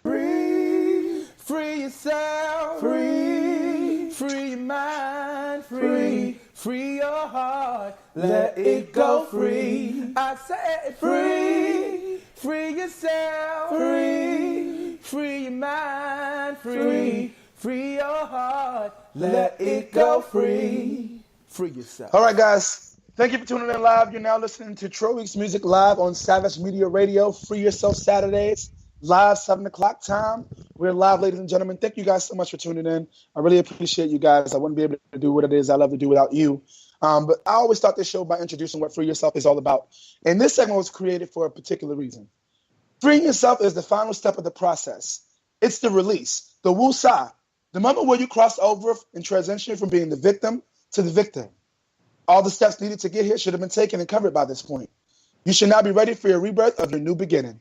Free. Free yourself. Free. Free your mind. Free. Free your heart. Let it go free. I said free. Free yourself. Free. Free your mind. Free. Free your heart. Let it go free. Free yourself. All right, guys. Thank you for tuning in live. You're now listening to Troy Weeks Music live on Savage Media Radio. Free Yourself Saturdays, live 7 o'clock time. We're live, ladies and gentlemen. Thank you guys so much for tuning in. I really appreciate you guys. I wouldn't be able to do what it is I love to do without you. But I always start this show by introducing what Free Yourself is all about. And this segment was created for a particular reason. Freeing yourself is the final step of the process. It's the release, the woosah, the moment where you cross over and transition from being the victim to the victor. All the steps needed to get here should have been taken and covered by this point. You should now be ready for your rebirth of your new beginning.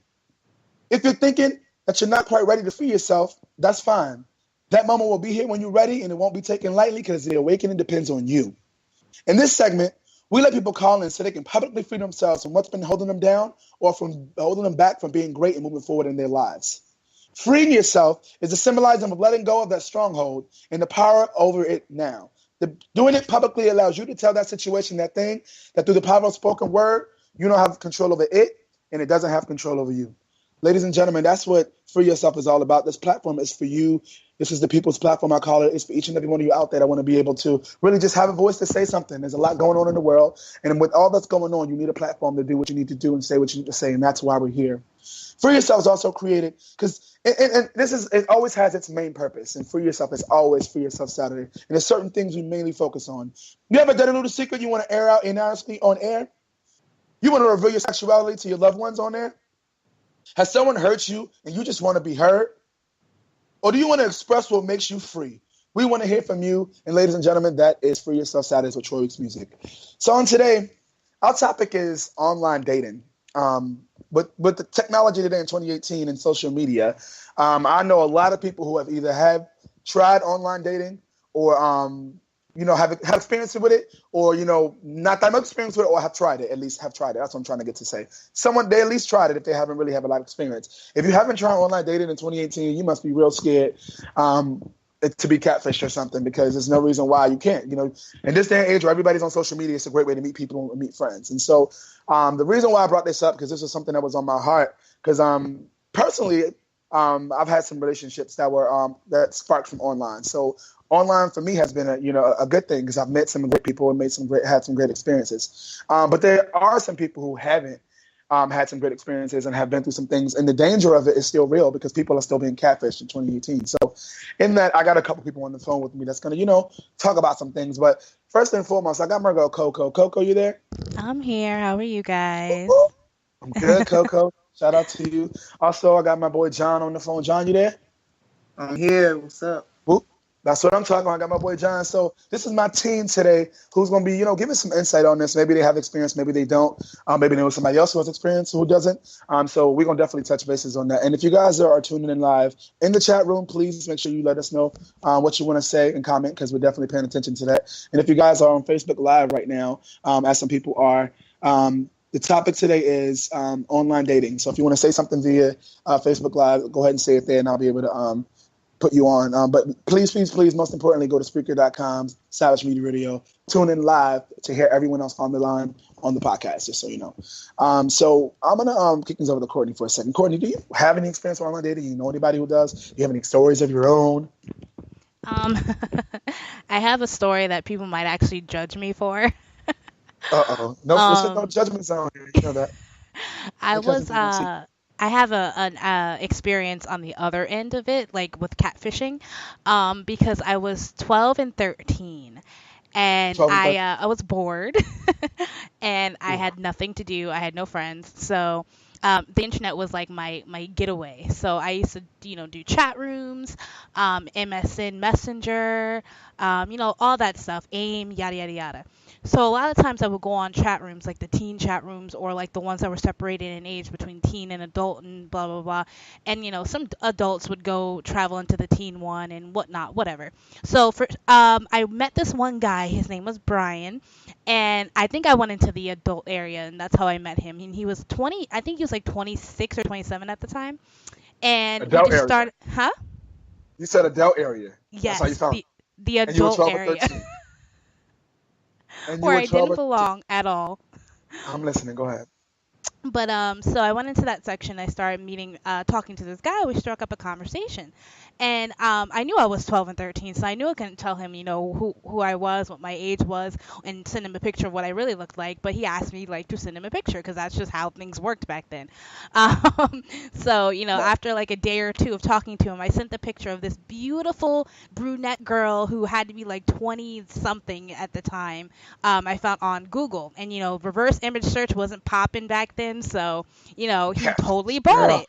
If you're thinking that you're not quite ready to free yourself, that's fine. That moment will be here when you're ready, and it won't be taken lightly because the awakening depends on you. In this segment, we let people call in so they can publicly free themselves from what's been holding them down or from holding them back from being great and moving forward in their lives. Freeing yourself is a symbolism of letting go of that stronghold and the power over it now. Doing it publicly allows you to tell that situation, that thing, that through the power of spoken word, you don't have control over it, and it doesn't have control over you. Ladies and gentlemen, that's what Free Yourself is all about. This platform is for you. This is the people's platform, I call it. It's for each and every one of you out there that want to be able to really just have a voice to say something. There's a lot going on in the world, and with all that's going on, you need a platform to do what you need to do and say what you need to say, and that's why we're here. Free Yourself is also created because and it always has its main purpose. And Free Yourself is always Free Yourself Saturday. And there's certain things we mainly focus on. You have a dirty little secret you want to air out honestly on air? You want to reveal your sexuality to your loved ones on air? Has someone hurt you and you just want to be heard? Or do you want to express what makes you free? We want to hear from you. And ladies and gentlemen, that is Free Yourself Saturdays with Troy Weeks Music. So on today, our topic is online dating. With the technology today in 2018 and social media, I know a lot of people who have either tried online dating or have experience with it, or not that much experience with it, or have tried it. At least have tried it. That's what I'm trying to get to say. They at least tried it if they haven't really have a lot of experience. If you haven't tried online dating in 2018, you must be real scared to be catfished or something, because there's no reason why you can't. In this day and age where everybody's on social media, it's a great way to meet people and meet friends. And so the reason why I brought this up, because this was something that was on my heart, because personally, I've had some relationships that sparked from online. So online for me has been a good thing, because I've met some great people and had some great experiences. But there are some people who haven't had some great experiences and have been through some things, and the danger of it is still real because people are still being catfished in 2018. So in that, I got a couple people on the phone with me that's going to, talk about some things. But first and foremost, I got my girl Coco. Coco, you there? I'm here. How are you guys? I'm good, Coco. Shout out to you. Also, I got my boy John on the phone. John, you there? I'm here. What's up? Whoop. That's what I'm talking about. I got my boy John. So this is my team today who's going to be, giving some insight on this. Maybe they have experience, maybe they don't. Maybe there was somebody else who has experience who doesn't. So we're going to definitely touch bases on that. And if you guys are tuning in live in the chat room, please make sure you let us know what you want to say and comment, because we're definitely paying attention to that. And if you guys are on Facebook Live right now, as some people are, the topic today is online dating. So if you want to say something via Facebook Live, go ahead and say it there, and I'll be able to put you on. But please, most importantly, go to Spreaker.com, Savage Media Radio. Tune in live to hear everyone else on the line on the podcast, just so you know. So I'm going to kick things over to Courtney for a second. Courtney, do you have any experience with online dating? Do you know anybody who does? Do you have any stories of your own? I have a story that people might actually judge me for. Uh-oh. No judgment zone here. You know that. I have an experience on the other end of it, like with catfishing, because I was 12 and 13, and I was bored, and I had nothing to do. I had no friends, so the internet was like my getaway. So I used to do chat rooms, MSN Messenger, all that stuff, AIM, yada yada yada. So a lot of times I would go on chat rooms, like the teen chat rooms, or like the ones that were separated in age between teen and adult and blah, blah, blah. And, some adults would go travel into the teen one and whatnot, whatever. So I met this one guy. His name was Brian. And I think I went into the adult area, and that's how I met him. And he was 20, I think he was like 26 or 27 at the time. And we Adult just area. started, huh? You said adult area. That's Yes, how you found. the And you were adult 12 or area 13. And you where were I 12 didn't or 13. belong at all. I'm listening. Go ahead. But so I went into that section. I started talking to this guy. We struck up a conversation, and I knew I was 12 and 13, so I knew I couldn't tell him, who I was, what my age was, and send him a picture of what I really looked like. But he asked me to send him a picture because that's just how things worked back then. So after like a day or two of talking to him, I sent the picture of this beautiful brunette girl who had to be like 20 something at the time. I found on Google, and reverse image search wasn't popping back then. So, he totally bought it.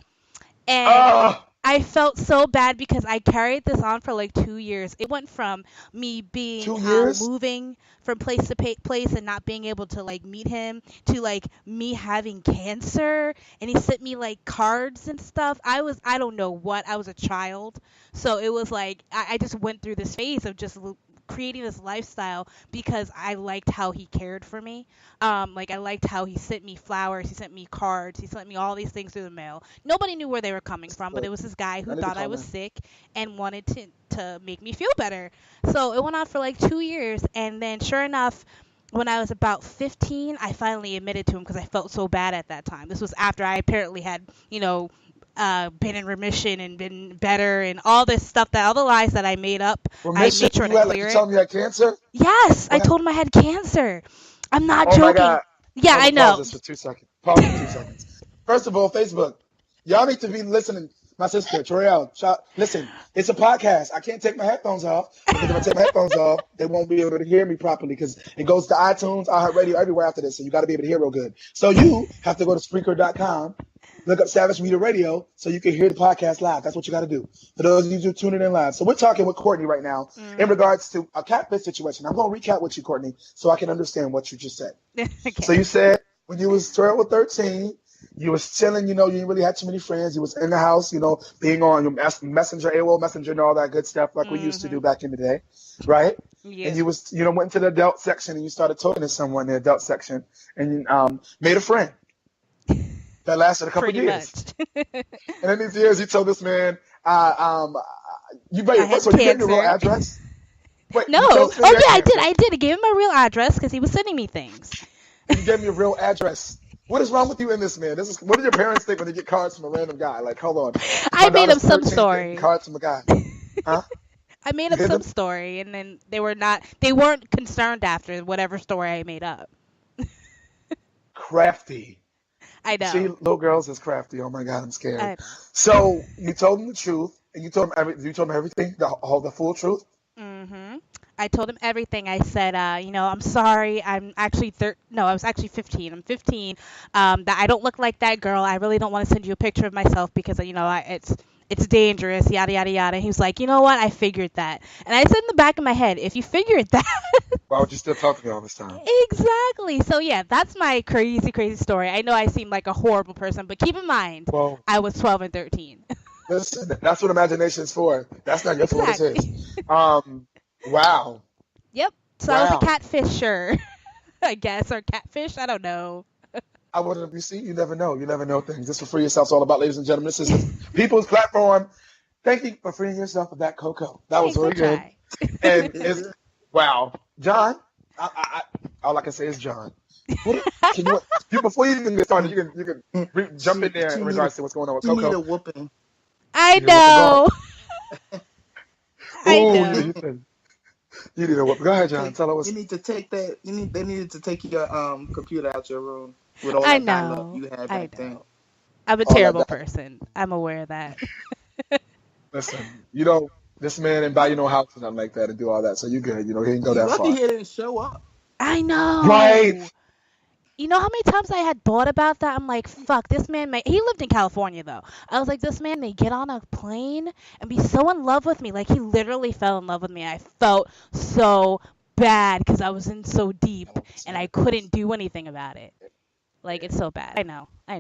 And I felt so bad because I carried this on for like 2 years. It went from me being 2 years? moving from place to place and not being able to like meet him to like me having cancer, and he sent me like cards and stuff. I don't know what, I was a child. So it was like I just went through this phase of just creating this lifestyle because I liked how he cared for me. Like I liked how he sent me flowers, he sent me cards, he sent me all these things through the mail. Nobody knew where they were coming from, but it was this guy who thought I was sick and wanted to make me feel better. So it went on for like 2 years, and then sure enough, when I was about 15, I finally admitted to him because I felt so bad at that time. This was after I apparently had, been in remission and been better and all this stuff, that all the lies that I made up. Remission? I made sure to clear You it. told me you had cancer? Yes, I told him I had cancer. I'm not Oh joking. my God. Yeah, I know. Pause this for 2 seconds. Pause for 2 seconds. First of all, Facebook, y'all need to be listening. My sister, Toriel, listen, it's a podcast. I can't take my headphones off because if I take my headphones off, they won't be able to hear me properly because it goes to iTunes, iHeartRadio, everywhere after this. So you got to be able to hear real good. So you have to go to Spreaker.com, look up Savage Media Radio so you can hear the podcast live. That's what you got to do. For those of you who are tuning in live. So we're talking with Courtney right now in regards to a catfish situation. I'm going to recap with you, Courtney, so I can understand what you just said. Okay. So you said when you was 12 or 13, you was chilling, you didn't really have too many friends. You was in the house, being on your Messenger, AOL Messenger, and all that good stuff like we used to do back in the day, right? Yeah. And you was, went into the adult section and you started talking to someone in the adult section and made a friend that lasted a couple of years. And in these years, you told this man, you gave him your real address? Wait, no. Oh yeah, I did. I gave him my real address because he was sending me things. And you gave me your real address. What is wrong with you in this, man? What do your parents think when they get cards from a random guy? Like, hold on. I made up some story. Cards from a guy. Huh? I made up some story, and then they weren't concerned after whatever story I made up. Crafty. I know. See, little girls is crafty. Oh my God, I'm scared. I know. So you told him the truth, and you told him everything, the full truth. Mm-hmm. I told him everything. I said, I'm sorry. I was actually 15. I'm 15. That I don't look like that girl. I really don't want to send you a picture of myself because, it's dangerous, yada, yada, yada. He was like, you know what? I figured that. And I said in the back of my head, if you figured that. Why would you still talk to me all this time? Exactly. So, yeah, that's my crazy, crazy story. I know I seem like a horrible person, but keep in mind, I was 12 and 13. Listen, that's what imagination is for. That's not your fault. It's his. Wow. Yep. So I was a catfisher, I guess, or catfish. I don't know. I wouldn't. You see, you never know. You never know things. This is what Free Yourself's all about, ladies and gentlemen. This is the People's Platform. Thank you for freeing yourself of that cocoa. That was really good. And it's wow, John. All I can say is John. Before you even get started, you can jump in there in regards to what's going on with cocoa. You need a whooping. I know. I know. You need a whooping. Go ahead, John. Tell us. You need to take that. They needed to take your computer out your room with all that dial-up you had back then. I'm a terrible person. I'm aware of that. Listen, this man didn't buy you no house or nothing like that and do all that, so you good. He didn't go that far. Lucky he didn't show up. I know. Right. You know how many times I had thought about that? I'm like, fuck, this man he lived in California, though. I was like, this man may get on a plane and be so in love with me. Like, he literally fell in love with me. I felt so bad because I was in so deep and I couldn't do anything about it. Like, it's so bad. I know. I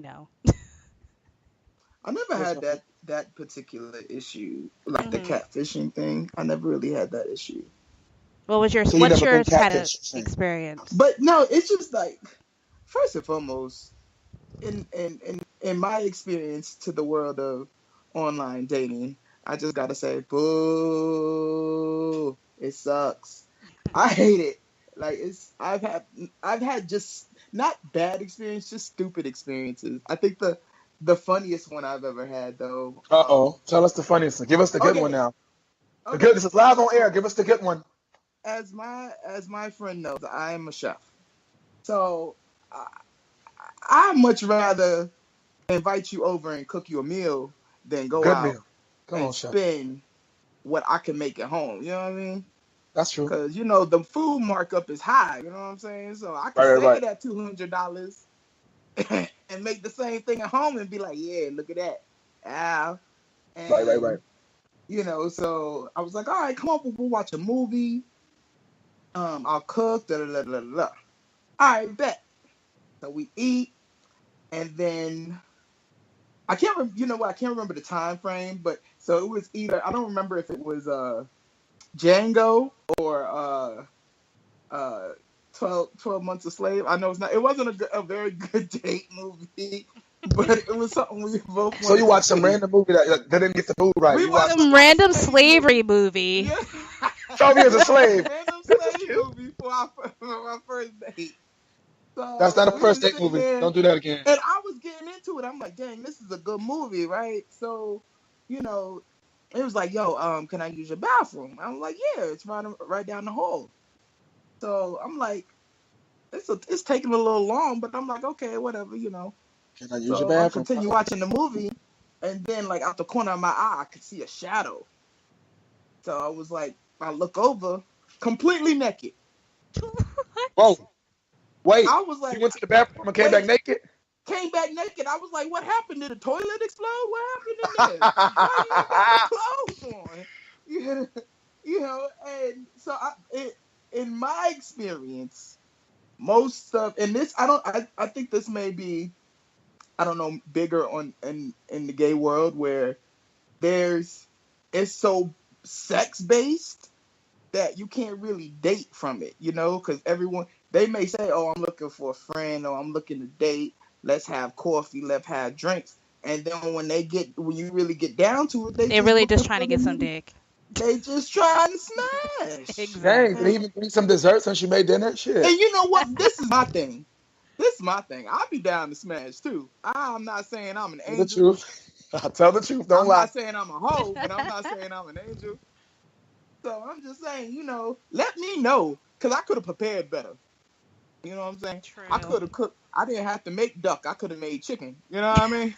never had that particular issue, like the catfishing thing. I never really had that issue. What was what's your kind of experience? But no, it's just like, first and foremost, in my experience to the world of online dating. I just gotta say, boo! It sucks. I hate it. Like I've had just not bad experiences, just stupid experiences. I think the funniest one I've ever had though. Tell us the funniest one. Give us the good one now. The good. This is live on air. Give us the good one. As my friend knows, I am a chef, so I much rather invite you over and cook you a meal than go out and spend what I can make at home. You know what I mean? That's true. Because the food markup is high. You know what I'm saying? So I can save that $200 and make the same thing at home and be like, yeah, look at that. And, right. So I was like, all right, come on, we'll watch a movie. I'll cook. All right, bet. So we eat, and then I can't remember the time frame, but so it was either, I don't remember if it was Django or 12 Months a Slave. I know it wasn't a very good date movie, but it was something we both wanted. So you watched some random movie that didn't get the food right. We watched some random slavery movie. Yeah. 12 Years a Slave. Random slave movie for our first date. So that's not a first date movie. Don't do that again. And I was getting into it. I'm like, dang, this is a good movie, right? So, it was like, yo, can I use your bathroom? I'm like, yeah, it's right down the hall. So I'm like, it's taking a little long, but I'm like, okay, whatever, Can I use your bathroom? I continue watching the movie, and then like out the corner of my eye, I could see a shadow. So I was like, I look over, completely naked. Whoa. Wait, I was like, you went to the bathroom and came back naked? Came back naked. I was like, what happened? Did the toilet explode? What happened in there? Why you got clothes on? And so in my experience, most of, and this, I think this may be, I don't know, bigger in the gay world where it's so sex based that you can't really date from it, because they may say, oh, I'm looking for a friend, or I'm looking to date. Let's have coffee. Let's have drinks. And then when you really get down to it, they're really just trying to get some dick. They just trying to smash. Exactly. Dang, they even eat some dessert since she made dinner. Shit. And you know what? This is my thing. I'll be down to smash too. I'm not saying I'm an angel. The truth. I'll tell the truth. Don't lie. I'm not saying I'm a hoe, but I'm not saying I'm an angel. So I'm just saying, let me know, because I could have prepared better. You know what I'm saying? True. I could have cooked. I didn't have to make duck. I could have made chicken. You know what I mean?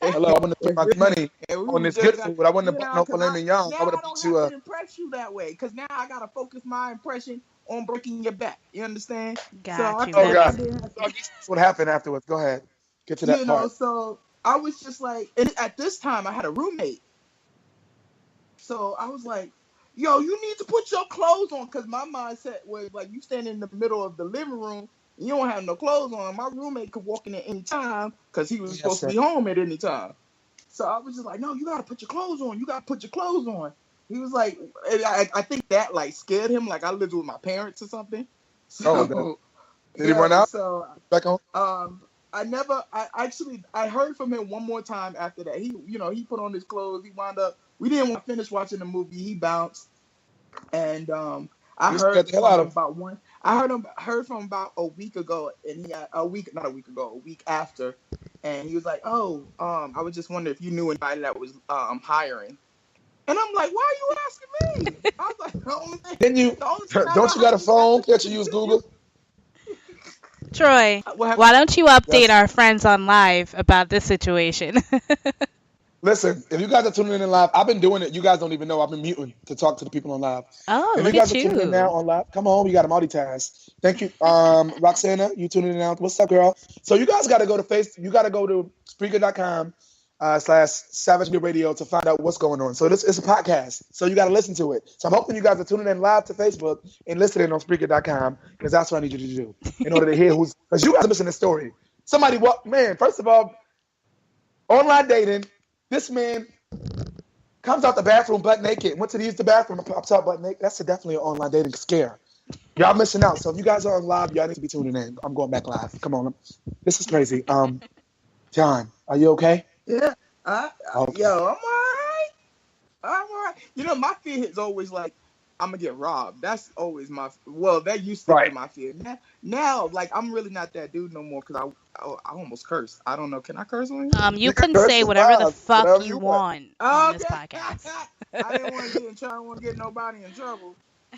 Hello, I wouldn't have spent my money on this good food, but I wouldn't have bought no filet mignon. I would have put you to impress you that way, because now I got to focus my impression on breaking your back. You understand? Got you. Oh, God. That's what happened afterwards. Go ahead. Get to that part. So I was just like, and at this time, I had a roommate. So I was like, yo, you need to put your clothes on, because my mindset was like, you stand in the middle of the living room, and you don't have no clothes on. My roommate could walk in at any time, because he was supposed to be home at any time. So I was just like, no, you got to put your clothes on. You got to put your clothes on. He was like, I think that like scared him, like I lived with my parents or something. So, did he run out? So back home? I heard from him one more time after that. He put on his clothes. He wound up, we didn't want to finish watching the movie. He bounced. And I heard from about a week ago, and a week after, and he was like, oh, I was just wondering if you knew anybody that was hiring. And I'm like, why are you asking me? I was like, the only thing. Don't you got a phone? Can't you use Google? Troy, why don't you update our friends on live about this situation? Listen, if you guys are tuning in live, I've been doing it. You guys don't even know. I've been muting to talk to the people on live. Oh, if you guys are tuning in now on live, come on. We got to multitask. Thank you, Roxana. You tuning in now. What's up, girl? So you guys got to go to You got to go to Spreaker.com/Savage Media Radio to find out what's going on. So this is a podcast. So you got to listen to it. So I'm hoping you guys are tuning in live to Facebook and listening on Spreaker.com, because that's what I need you to do in order to hear because you guys are missing the story. First of all, online dating. This man comes out the bathroom butt naked, went to use the bathroom and pops out butt naked. That's definitely an online dating scare. Y'all missing out. So if you guys are on live, y'all need to be tuning in. I'm going back live. Come on. This is crazy. John, are you okay? Yeah. Okay. Yo, I'm all I'm all right. You know, my fear is always like, I'm gonna get robbed. That's always that used to be my fear. Now, like, I'm really not that dude no more because I almost cursed. I don't know. Can I curse on here? You can say whatever the fuck you want on this podcast. I didn't want to get in trouble. I don't want to get nobody in trouble.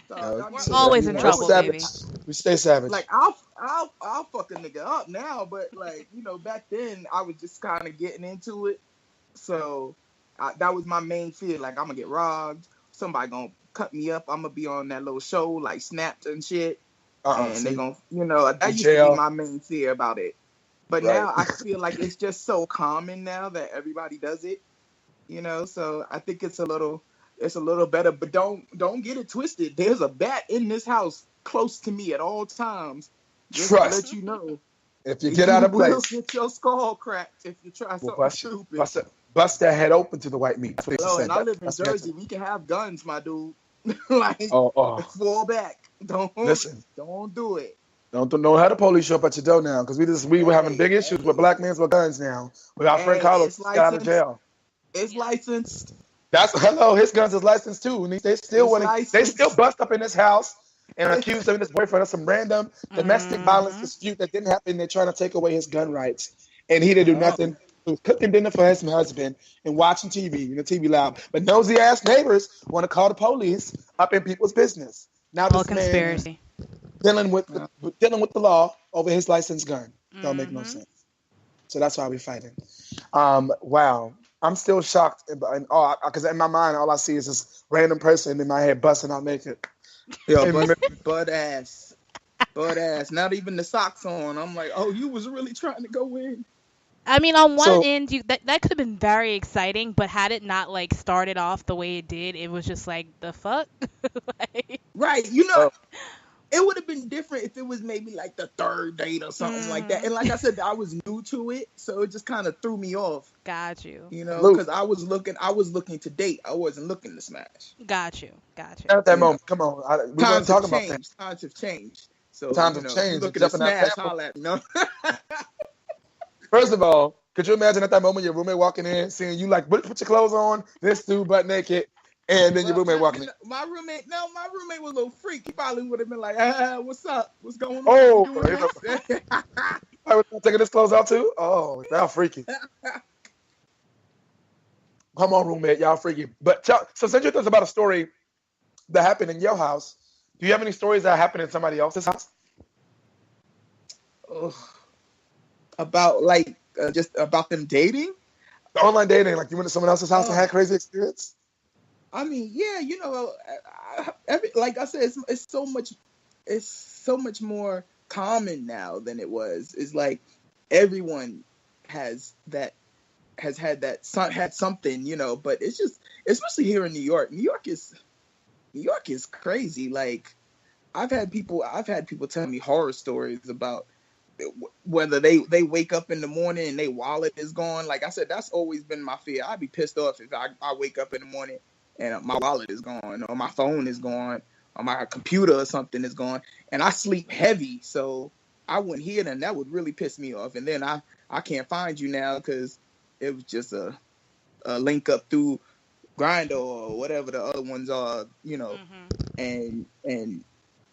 So, we're always in trouble, baby. We stay savage. Like, I'll fuck a nigga up now, but like, you know, back then I was just kind of getting into it. So that was my main fear. Like, I'm gonna get robbed. Somebody gonna cut me up. I'm gonna be on that little show like Snapped and shit. And they gonna, you know, that used to be my main fear about it. But now I feel like it's just so common now that everybody does it. You know, so I think it's a little better. But don't get it twisted. There's a bat in this house close to me at all times. Just to let you know. If you get out of place, you will get your skull cracked if you try something stupid. Bust that head open to the white meat. Hello, and I live in Jersey. We can have guns, my dude. Like, fall back. Don't do it. Don't have the police show up at your door now, because we were having big issues with black men with guns now. With our friend Carlos got out of jail. It's licensed. His guns is licensed too, and they still bust up in his house and accuse him and his boyfriend of some random domestic violence dispute that didn't happen. They're trying to take away his gun rights, and he didn't do nothing. He was cooking dinner for his husband and watching TV in the TV loud. But nosy ass neighbors want to call the police up in people's business. Now this conspiracy. Man dealing with the law over his licensed gun. Don't make no sense. So that's why we're fighting. Wow. I'm still shocked, because in my mind, all I see is this random person in my head busting out naked. Yo, butt ass. Not even the socks on. I'm like, oh, you was really trying to go in. I mean, on one end, that could have been very exciting, but had it not like started off the way it did, it was just like, the fuck? Right, you know. It would have been different if it was maybe like the third date or something like that. And like I said, I was new to it, so it just kind of threw me off. Got you. You know, because I was looking to date. I wasn't looking to smash. Got you. At that moment, come on. We weren't talking about that. Times have changed. So times have changed. Looking to smash, holla at me. No. First of all, could you imagine at that moment your roommate walking in, seeing you like, put your clothes on, this dude butt naked, and then your roommate walking in? My roommate was a little freak. He probably would have been like, what's up? What's going on? Oh, I was taking his clothes out too? Oh, y'all freaky. Come on, roommate, y'all freaky. But so since you told us about a story that happened in your house, do you have any stories that happened in somebody else's house? About just about them dating? Online dating, like you went to someone else's house and had crazy experience? I mean, yeah, you know, like I said, it's so much more common now than it was. It's like everyone had something, you know, but it's just, especially here in New York. New York is crazy. Like I've had people tell me horror stories about whether they wake up in the morning and their wallet is gone. Like I said, that's always been my fear. I'd be pissed off if I wake up in the morning and my wallet is gone, or my phone is gone, or my computer or something is gone, and I sleep heavy, so I wouldn't hear them. That would really piss me off. And then I can't find you now because it was just a link up through Grindr or whatever the other ones are, you know, and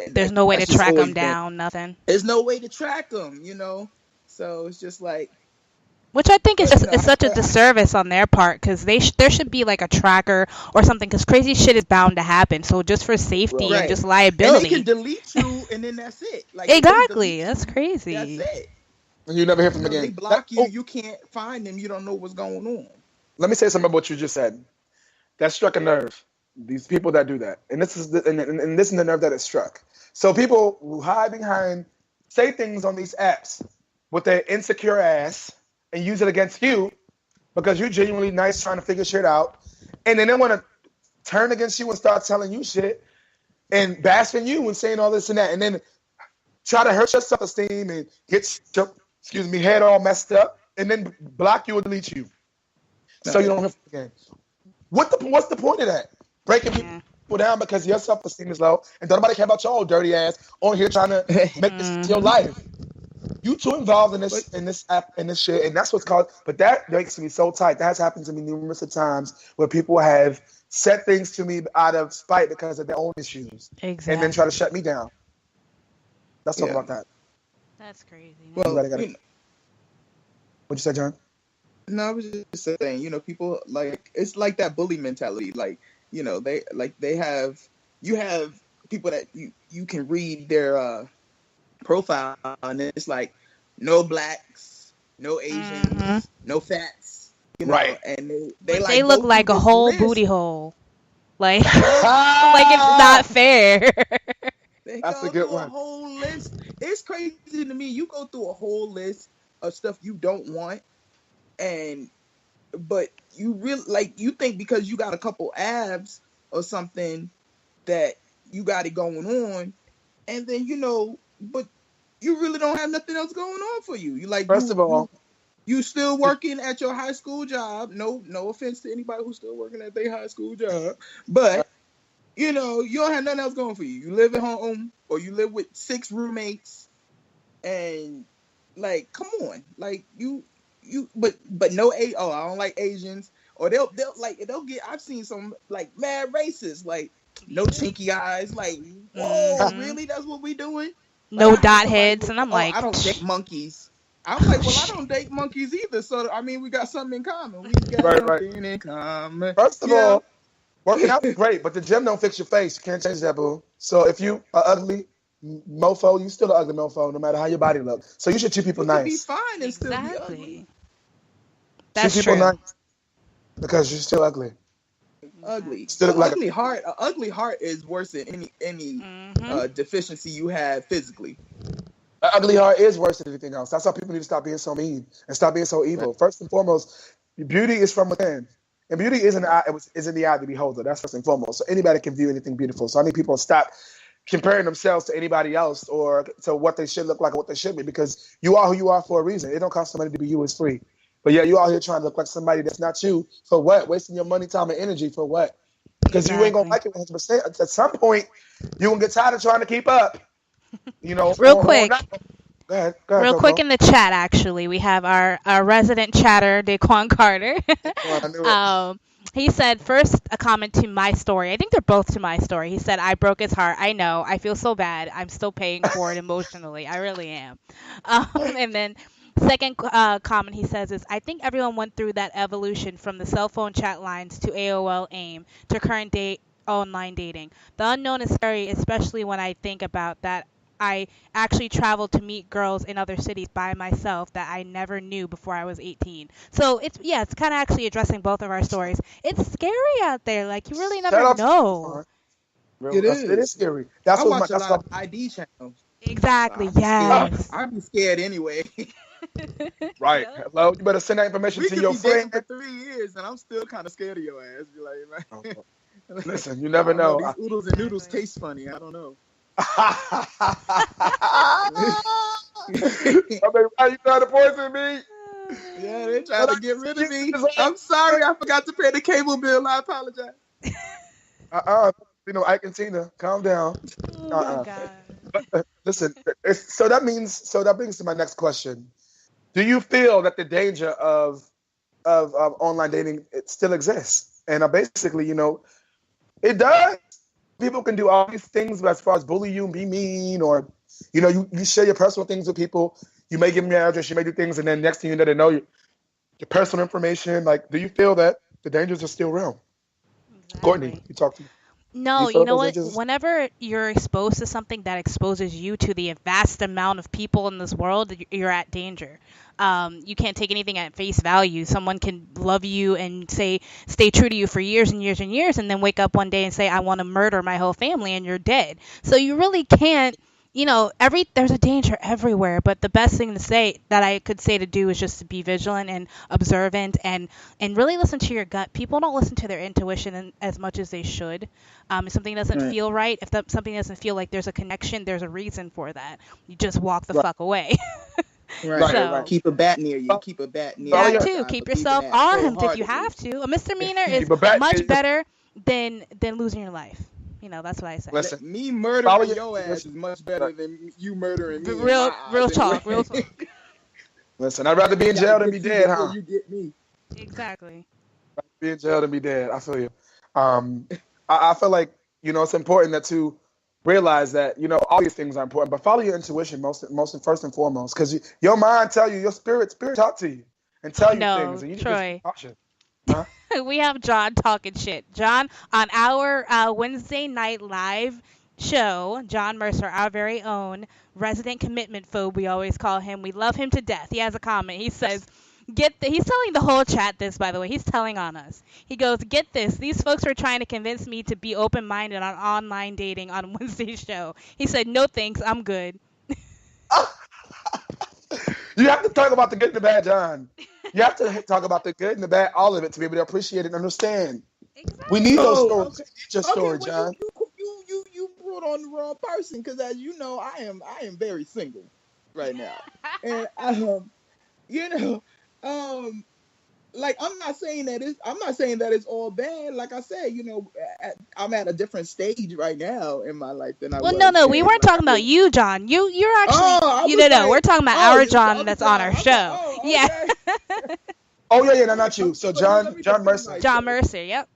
there's no way to track them down, nothing. There's no way to track them, you know, so it's just like. Which I think is just it's such a disservice on their part, because there should be like a tracker or something, because crazy shit is bound to happen. So just for safety and just liability. And they can delete you, and then that's it. Like, exactly, that's crazy. That's it. And you never hear from them again. They block you. You can't find them. You don't know what's going on. Let me say something about what you just said. That struck a nerve. These people that do that, and this is the nerve that it struck. So people who hide behind, say things on these apps with their insecure ass, and use it against you because you're genuinely nice trying to figure shit out. And then they want to turn against you and start telling you shit and bashing you and saying all this and that. And then try to hurt your self-esteem and get your, head all messed up and then block you or delete you. So you don't have to again. What's the point of that? Breaking people down because your self-esteem is low and don't nobody care about your old dirty ass on here trying to make this your life. You too involved in this app and this shit, and that's what's called. But that makes me so tight. That has happened to me numerous of times where people have said things to me out of spite because of their own issues, Exactly. and then try to shut me down. Let's talk about that. That's crazy. Well, What'd you say, John? No, I was just saying, you know, people like it's like that bully mentality. Like, you know, you have people that you can read their profile, and it's like no blacks, no Asians, no fats, you know, right? And they look like a whole booty hole, like like it's not fair. That's a good one. A whole list. It's crazy to me. You go through a whole list of stuff you don't want. But you really you think because you got a couple abs or something that you got it going on, and then but you really don't have nothing else going on for you. You first of all, you still working at your high school job. No offense to anybody who's still working at their high school job, but you don't have nothing else going for you. You live at home or you live with 6 roommates, and come on, but no I don't like Asians, or they'll get. I've seen some mad racists, no chinky eyes, whoa, really? That's what we doing? No dot heads, and I'm like, I don't date monkeys. I'm like, well, I don't date monkeys either. So I mean, we got something in common. We got something in common. First of all, working out is great, but the gym don't fix your face. You can't change that, boo. So if you are ugly mofo, you still an ugly mofo, no matter how your body looks. So you should treat people nice. Be fine and still be ugly. That's treat people nice because you're still ugly. Ugly. Still look ugly heart. An ugly heart is worse than any deficiency you have physically. An ugly heart is worse than anything else. That's why people need to stop being so mean and stop being so evil. Right. First and foremost, beauty is from within. And beauty is in the eye of the beholder. That's first and foremost. So anybody can view anything beautiful. So I need people to stop comparing themselves to anybody else or to what they should look like or what they should be, because you are who you are for a reason. It don't cost somebody to be you. It's free. But yeah, you out here trying to look like somebody that's not you. For what? Wasting your money, time, and energy for what? Because you ain't going to like it 100%. At some point, you're going to get tired of trying to keep up. Real quick. Go ahead, real quick in the chat, actually, we have our resident chatter, Daquan Carter. He said, first, a comment to my story. I think they're both to my story. He said, I broke his heart. I know. I feel so bad. I'm still paying for it emotionally. I really am. And then second comment he says is, I think everyone went through that evolution from the cell phone chat lines to AOL AIM to current day online dating. The unknown is scary, especially when I think about that. I actually traveled to meet girls in other cities by myself that I never knew before I was 18. So it's kind of actually addressing both of our stories. It's scary out there. You really never know. It is scary. That's I watch a lot of ID channels. Exactly. Yes. I'd be scared anyway. Right. Hello. You better send that information to your friend. For 3 years, and I'm still kind of scared of your ass. Be like, man. Listen, you never know. These oodles and noodles taste funny. I don't know. Why you trying to poison me? Yeah, they trying to get rid of me. I'm sorry, I forgot to pay the cable bill. I apologize. Ike and Tina, calm down. Oh my God. Listen, so that brings to my next question. Do you feel that the danger of online dating still exists? And basically, it does. People can do all these things as far as bully you and be mean, or you share your personal things with people. You may give them your address, you may do things, and then next thing you know, they know your personal information. Do you feel that the dangers are still real? Exactly. Courtney, you talk to me. No, you know what? Whenever you're exposed to something that exposes you to the vast amount of people in this world, you're at danger. You can't take anything at face value. Someone can love you and stay true to you for years and years and years, and then wake up one day and say, I want to murder my whole family, and you're dead. So you really can't, there's a danger everywhere, but the best thing that I could say to do is just to be vigilant and observant and really listen to your gut. People don't listen to their intuition as much as they should. If something doesn't feel right, if something doesn't feel like there's a connection, there's a reason for that. You just walk the fuck away. Right. Keep a bat near you. Keep a bat near you. That too. Keep yourself armed if you have to. A misdemeanor is much better than losing your life. That's what I say. Listen, me murdering your ass is much better than you murdering me. Real talk. Listen, I'd rather be in jail than be dead, huh? You get me. Exactly. Be in jail than be dead. I feel you. I feel like, it's important that to realize that, all these things are important, but follow your intuition most first and foremost, because your mind tell you, your spirit talk to you and tell you No, things, and you need to Troy. be cautious. Huh? We have John talking shit. John, on our Wednesday night live show, John Mercer, our very own resident commitment phobe, we always call him. We love him to death. He has a comment. He says, he's telling the whole chat this, by the way. He's telling on us. He goes, get this. These folks are trying to convince me to be open-minded on online dating on Wednesday's show. He said, no thanks, I'm good. You have to talk about the good and the bad, John. You have to talk about the good and the bad, all of it, to be able to appreciate it and understand. Exactly. We need those stories. We need your story, John. You brought on the wrong person, because as you know, I am very single right now, and like I'm not saying that it's all bad. Like I said, I'm at a different stage right now in my life than I was. Well, no, we weren't talking about you, John. You're actually, we're talking about our John that's on our show. Okay. Yeah. Oh yeah, no, not you. So John Mercer. John Mercer, yep.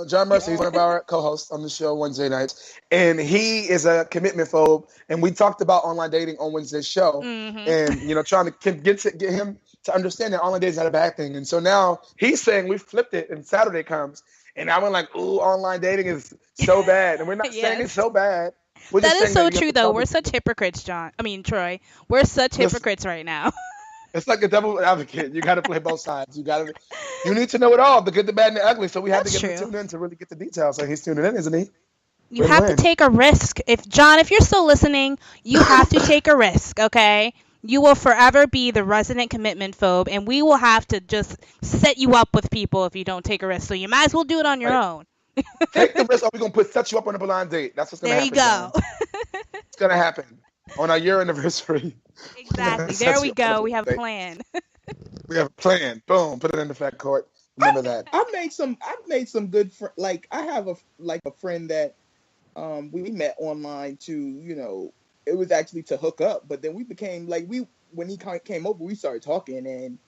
John Mercer, he's one of our co-hosts on the show Wednesday nights, and he is a commitment phobe. And we talked about online dating on Wednesday's show, and trying to get him to understand that online dating is not a bad thing. And so now he's saying we flipped it, and Saturday comes, and I went like, "Ooh, online dating is so bad," and we're not saying it's so bad. That is so true, though. We're such hypocrites, Troy. We're such hypocrites right now. It's like a double advocate. You got to play both sides. You need to know it all, the good, the bad, and the ugly. So we have to get him tuned in to really get the details. So he's tuning in, isn't he? You have to take a risk. If you're still listening, you have to take a risk, okay? You will forever be the resident commitment phobe, and we will have to just set you up with people if you don't take a risk. So you might as well do it on your own. Take the risk, or we're going to set you up on a blind date. That's what's going to happen. There you go. It's going to happen on our year anniversary. Exactly. There we go. We have a plan. We have a plan. Boom. Put it in the fact court. Remember that. I've made some good like I have a friend that we met online to, it was actually to hook up, but then we became like when he came over, we started talking, and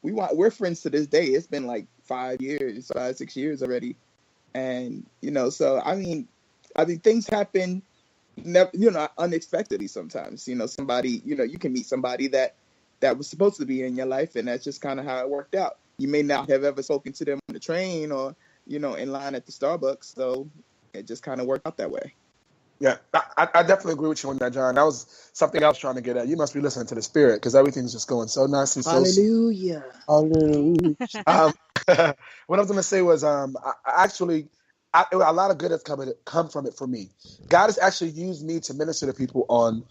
we're friends to this day. It's been like 5 years, 6 years already. And so I mean things happen unexpectedly sometimes. Somebody, you can meet somebody that was supposed to be in your life, and that's just kind of how it worked out. You may not have ever spoken to them on the train or in line at the Starbucks, so it just kind of worked out that way. Yeah, I definitely agree with you on that, John. That was something I was trying to get at. You must be listening to the Spirit, because everything's just going so nice and so. Hallelujah. Hallelujah. What I was going to say was, a lot of good has come from it for me. God has actually used me to minister to people on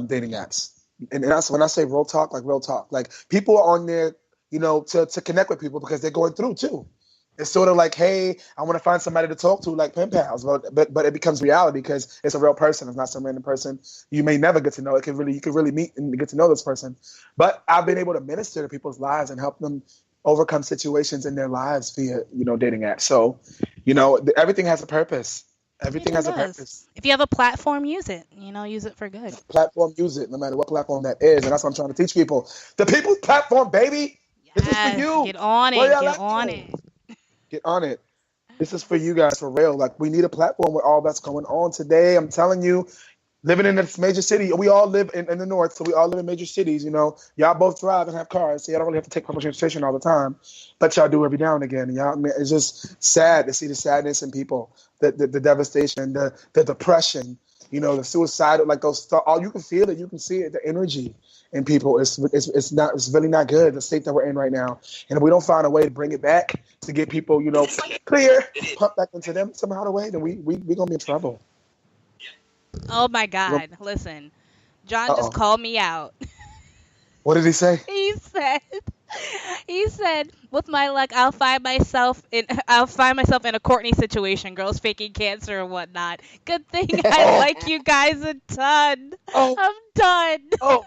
dating apps, and that's when I say real talk, like real talk. Like people are on there, to connect with people because they're going through too. It's sort of like, hey, I want to find somebody to talk to, like pen pals, but it becomes reality because it's a real person. It's not some random person you may never get to know. You could really meet and get to know this person. But I've been able to minister to people's lives and help them overcome situations in their lives via, dating apps. So, everything has a purpose. Everything has a purpose. If you have a platform, use it. Use it for good. Platform, use it, no matter what platform that is. And that's what I'm trying to teach people. The people's platform, baby. Yes. This is for you. Get on it. Get on it. Get on it. This is for you guys, for real. Like, we need a platform with all that's going on today. I'm telling you, living in this major city, we all live in the north, so we all live in major cities. Y'all both drive and have cars, so y'all don't really have to take public transportation all the time, but y'all do every now and again. It's just sad to see the sadness in people, the devastation, the depression, the suicidal, like those thoughts. All you can feel it, you can see it, the energy in people. It's really not good, the state that we're in right now. And if we don't find a way to bring it back, to get people, clear, pump back into them somehow the way, then we gonna be in trouble. Oh my God! Listen, John just called me out. What did he say? He said, with my luck, I'll find myself in a Courtney situation, girls faking cancer and whatnot. Good thing I like you guys a ton. I'm done. Oh,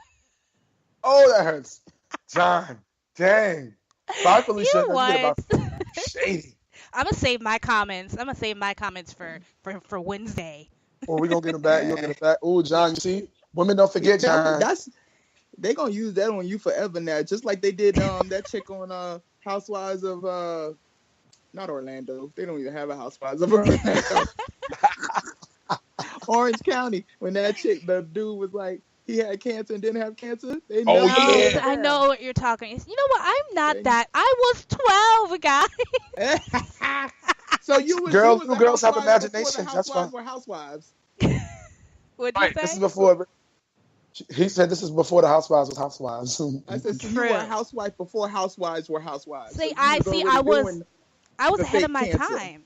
that hurts, John. Dang. Bye, Felicia. Shady. I'm gonna save my comments. For Wednesday. Or we gonna get them back. You gonna get it back. Oh, John, you see, women don't forget, John. They gonna use that on you forever now, just like they did that chick on Housewives of not Orlando. They don't even have a Housewives of Orlando. Orange County, when that chick, the dude was like, he had cancer and didn't have cancer. They Oh, never yeah. I know what you're talking. You know what? I'm not that. I was 12, guys. So you was Girls, you was girls have housewife imaginations. before the That's housewives fine. were housewives. What'd you Right. say? This is before. He said this is before the Housewives was Housewives. I said, so you True. were a housewife before housewives were housewives. See, So I was the ahead of fake my cancer. time.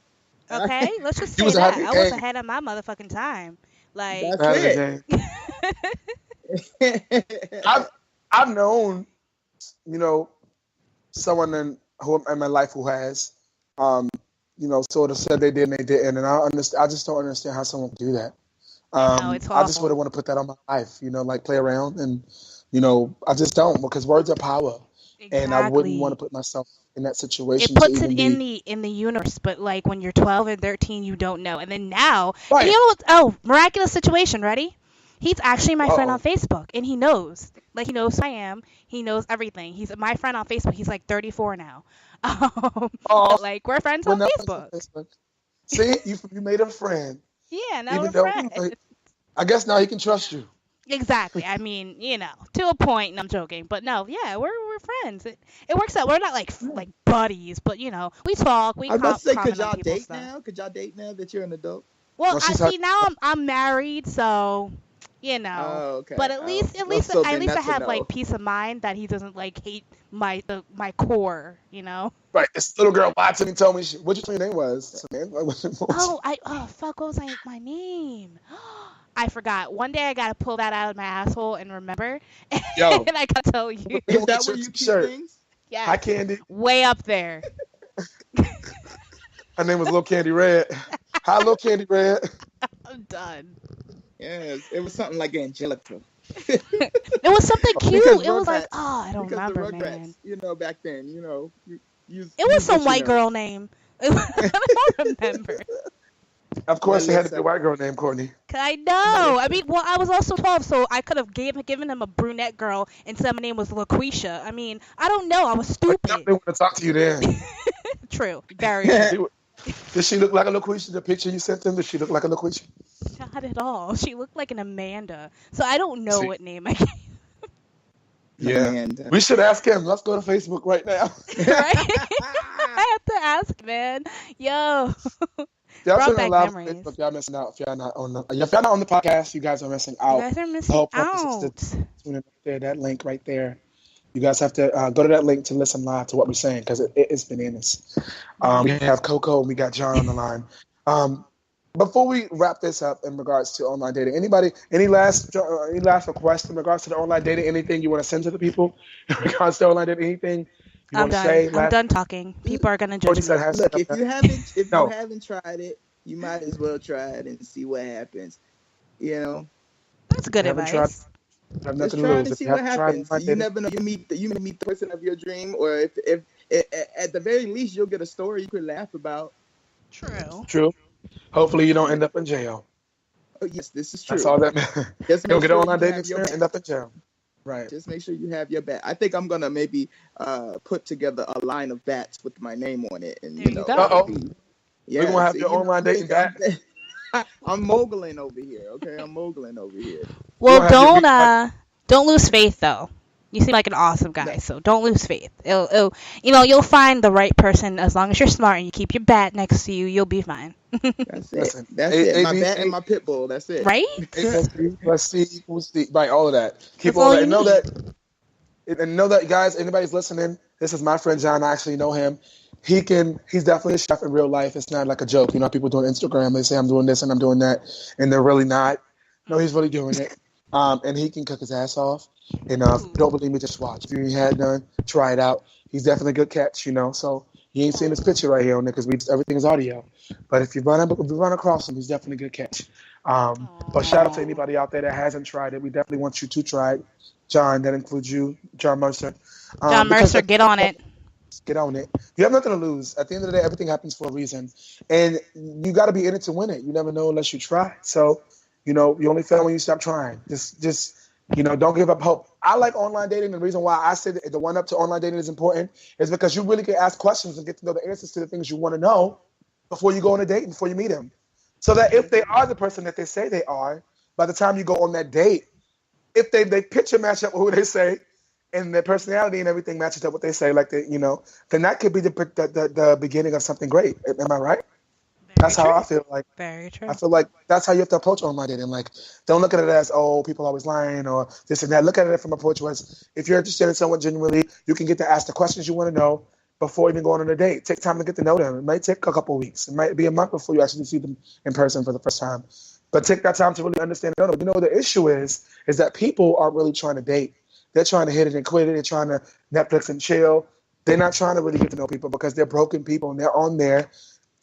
Okay, let's just You say was that ahead- I was hey. ahead of my motherfucking time. Like, That's it. I've known, someone in my life who has, sort of said they did and they didn't, and I just don't understand how someone can do that. no, it's I just awful. wouldn't want to put that on my life, like play around, and I just don't, because words are power, and I wouldn't want to put myself in that situation. It puts to it even in the universe, but like when you're 12 and 13, you don't know. And then now, Right. and you know what? Oh, miraculous situation. Ready? He's actually my friend Uh-oh. on Facebook, and he knows. Like, he knows who I am. He knows everything. He's my friend on Facebook. He's like 34 now. Oh, But like, we're friends on now Facebook. Facebook. See, you made a friend. Yeah, now Even we're though, friends. I guess now he can trust you. Exactly. I mean, to a point, and I'm joking, but no, yeah, we're friends. It works out. We're not like buddies, but we talk. We I was about to say, comment could on y'all people's date stuff. now? Could y'all date now that you're an adult? Well, Well, she's see, now I'm married, so Oh, okay. But at least Well, so I then that's a have no. like peace of mind that he doesn't like hate my core. Right, this little girl lied to me, told me what you think your name was. Oh fuck, what was my name? I forgot. One day I gotta pull that out of my asshole and remember, Yo. and I gotta tell you, Is that where you keep Sure. things? yeah, Hi, Candy. way up there. Her name was Lil Candy Red. Hi, Lil Candy Red. I'm done. Yes, it was something like Angelica. It was something cute. Because It was like, Rugrats- oh, I don't Because remember, the man. Rugrats, back then, It was some white girl name. I don't remember. Of course, Well, it had to be a white girl named Courtney. I know. I mean, well, I was also 12, so I could have given him a brunette girl and said my name was LaQuisha. I mean, I don't know. I was I stupid. definitely want to talk to you then. True. Very. Did she look like a LaQuisha? The picture you sent them, did she look like a LaQuisha? Not at all. She looked like an Amanda. So I don't know See. what name I gave. Yeah. And, We should ask him. Let's go to Facebook right now. Right? I have to ask, man. Yo. Y'all Brought turn back on live memories. Facebook. Y'all missing out. If y'all not on the podcast, you guys are missing You out. guys are The missing whole purpose is out. to tune in right there. That link right there. You guys have to go to that link to listen live to what we're saying, because it is bananas. We have Coco and we got John on the line. Before we wrap this up in regards to online dating, any last requests in regards to the online dating? Anything you want to send to the people in regards to online dating? Anything you I'm want to done. say? I'm done talking. People are gonna Courtney judge said me. has Look, if you No. haven't tried it, you might as well try it and see what happens. That's good Haven't advice. I have Just nothing to try lose. and If see you what haven't tried happens. online You dating, never know. You meet the person of your dream, or if at the very least you'll get a story you could laugh about. True. true. Hopefully you don't end up in jail. Oh yes, this is true. That's all that matters. Just You'll make get sure online you dating have your experience, back. end up in jail. Right. Just make sure you have your bat. I think I'm gonna maybe put together a line of bats with my name on it, and There you go. Uh-oh. Yeah, We're gonna have see, your online dating bat. I'm moguling over here. Okay, I'm moguling over here. Well, You'll have your don't lose faith though. You seem like an awesome guy, so don't lose faith. You'll find the right person as long as you're smart and you keep your bat next to you. You'll be fine. That's it. Listen, That's it. My AB bat and my pit bull. That's it. Right? Plus C equals D. Right, all of that. Keep That's all all that. you And know need. that. And know that, guys. Anybody's listening. This is my friend John. I actually know him. He's definitely a chef in real life. It's not like a joke. People doing Instagram. They say I'm doing this and I'm doing that, and they're really not. No, he's really doing it. And he can cook his ass off. And don't believe me, just watch. If you ain't had none, try it out. He's definitely a good catch. So you ain't seen his picture right here on there because everything is audio. But if you run across him, he's definitely a good catch. But shout out to anybody out there that hasn't tried it. We definitely want you to try it. John, that includes you, John Mercer. John Mercer, get on it. Get on it. You have nothing to lose. At the end of the day, everything happens for a reason. And you got to be in it to win it. You never know unless you try. So, you only fail when you stop trying. Just don't give up hope. I like online dating. The reason why I say that the one up to online dating is important is because you really can ask questions and get to know the answers to the things you want to know before you go on a date and before you meet them. So that if they are the person that they say they are, by the time you go on that date, if they picture match up with who they say and their personality and everything matches up what they say, like they, then that could be the beginning of something great. Am I right? That's how I feel like. Very true. I feel like that's how you have to approach online dating. Like, don't look at it as, people always lying or this and that. Look at it from an approach was, if you're interested in someone genuinely, you can get to ask the questions you want to know before even going on a date. Take time to get to know them. It might take a couple of weeks. It might be a month before you actually see them in person for the first time. But take that time to really understand them. The issue is that people aren't really trying to date. They're trying to hit it and quit it. They're trying to Netflix and chill. They're not trying to really get to know people because they're broken people and they're on there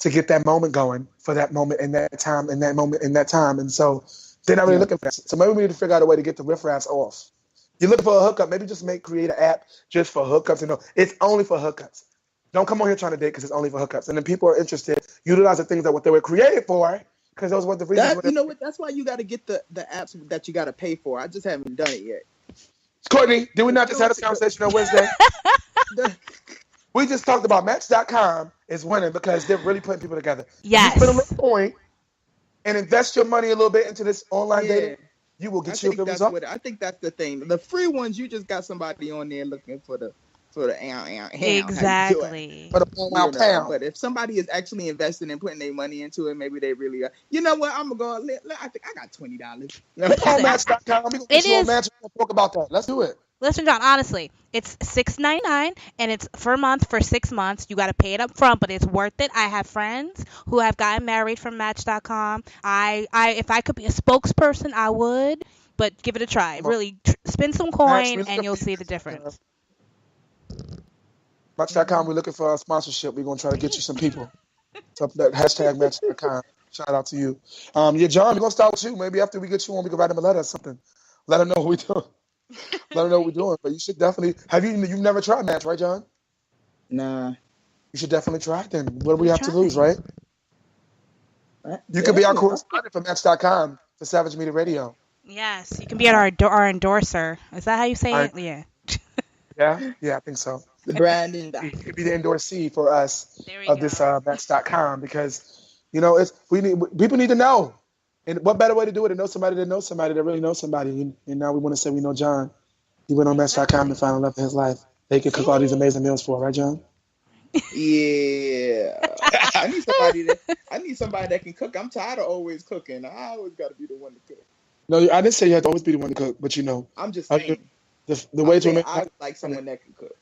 to get that moment going for that moment and that time and that moment and that time. And so they're not really looking for that. So maybe we need to figure out a way to get the riffraffs off. You're looking for a hookup, maybe just create an app just for hookups. It's only for hookups. Don't come on here trying to date because it's only for hookups. And then people are interested, utilize the things that what they were created for because those were the reasons. You know what? That's why you got to get the apps that you got to pay for. I just haven't done it yet. Courtney, did we not just have this conversation on Wednesday? We just talked about Match.com is winning because they're really putting people together. Yes. You put a little point and invest your money a little bit into this online dating, you will get you a good result. I think that's the thing. The free ones, you just got somebody on there looking for the exactly. For the pound. But if somebody is actually investing and putting their money into it, maybe they really are. You know what? I'm going to go. I think I got $20. On Match.com. We're going to get you on Match. We're going to talk about that. Let's do it. Listen, John, honestly, it's $6.99 and it's per month for 6 months. You got to pay it up front, but it's worth it. I have friends who have gotten married from Match.com. If I could be a spokesperson, I would, but give it a try. Really, spend some coin and you'll see the difference. Match.com, we're looking for a sponsorship. We're going to try to get you some people. So that hashtag Match.com. Shout out to you. John, we're going to start with you. Maybe after we get you on, we can write them a letter or something. Let them know what we're doing. Let them know what we're doing. But you should definitely you've never tried Match, right, John? Nah. You should definitely try it then. What do we have to lose, right? You could be our correspondent for Match.com for Savage Media Radio. Yes, you can be our endorser. Is that how you say it? Yeah. Yeah, I think so. The branding. You could be the endorsee for us of this Match.com because people need to know. And what better way to do it than know somebody that knows somebody that really knows somebody? And now we want to say we know John. He went on Match.com to find the love of his life. They could cook all these amazing meals for, right, John? Yeah. I need somebody that can cook. I'm tired of always cooking. I always got to be the one to cook. No, I didn't say you have to always be the one to cook, but I'm just saying. The way to make I like someone that can cook.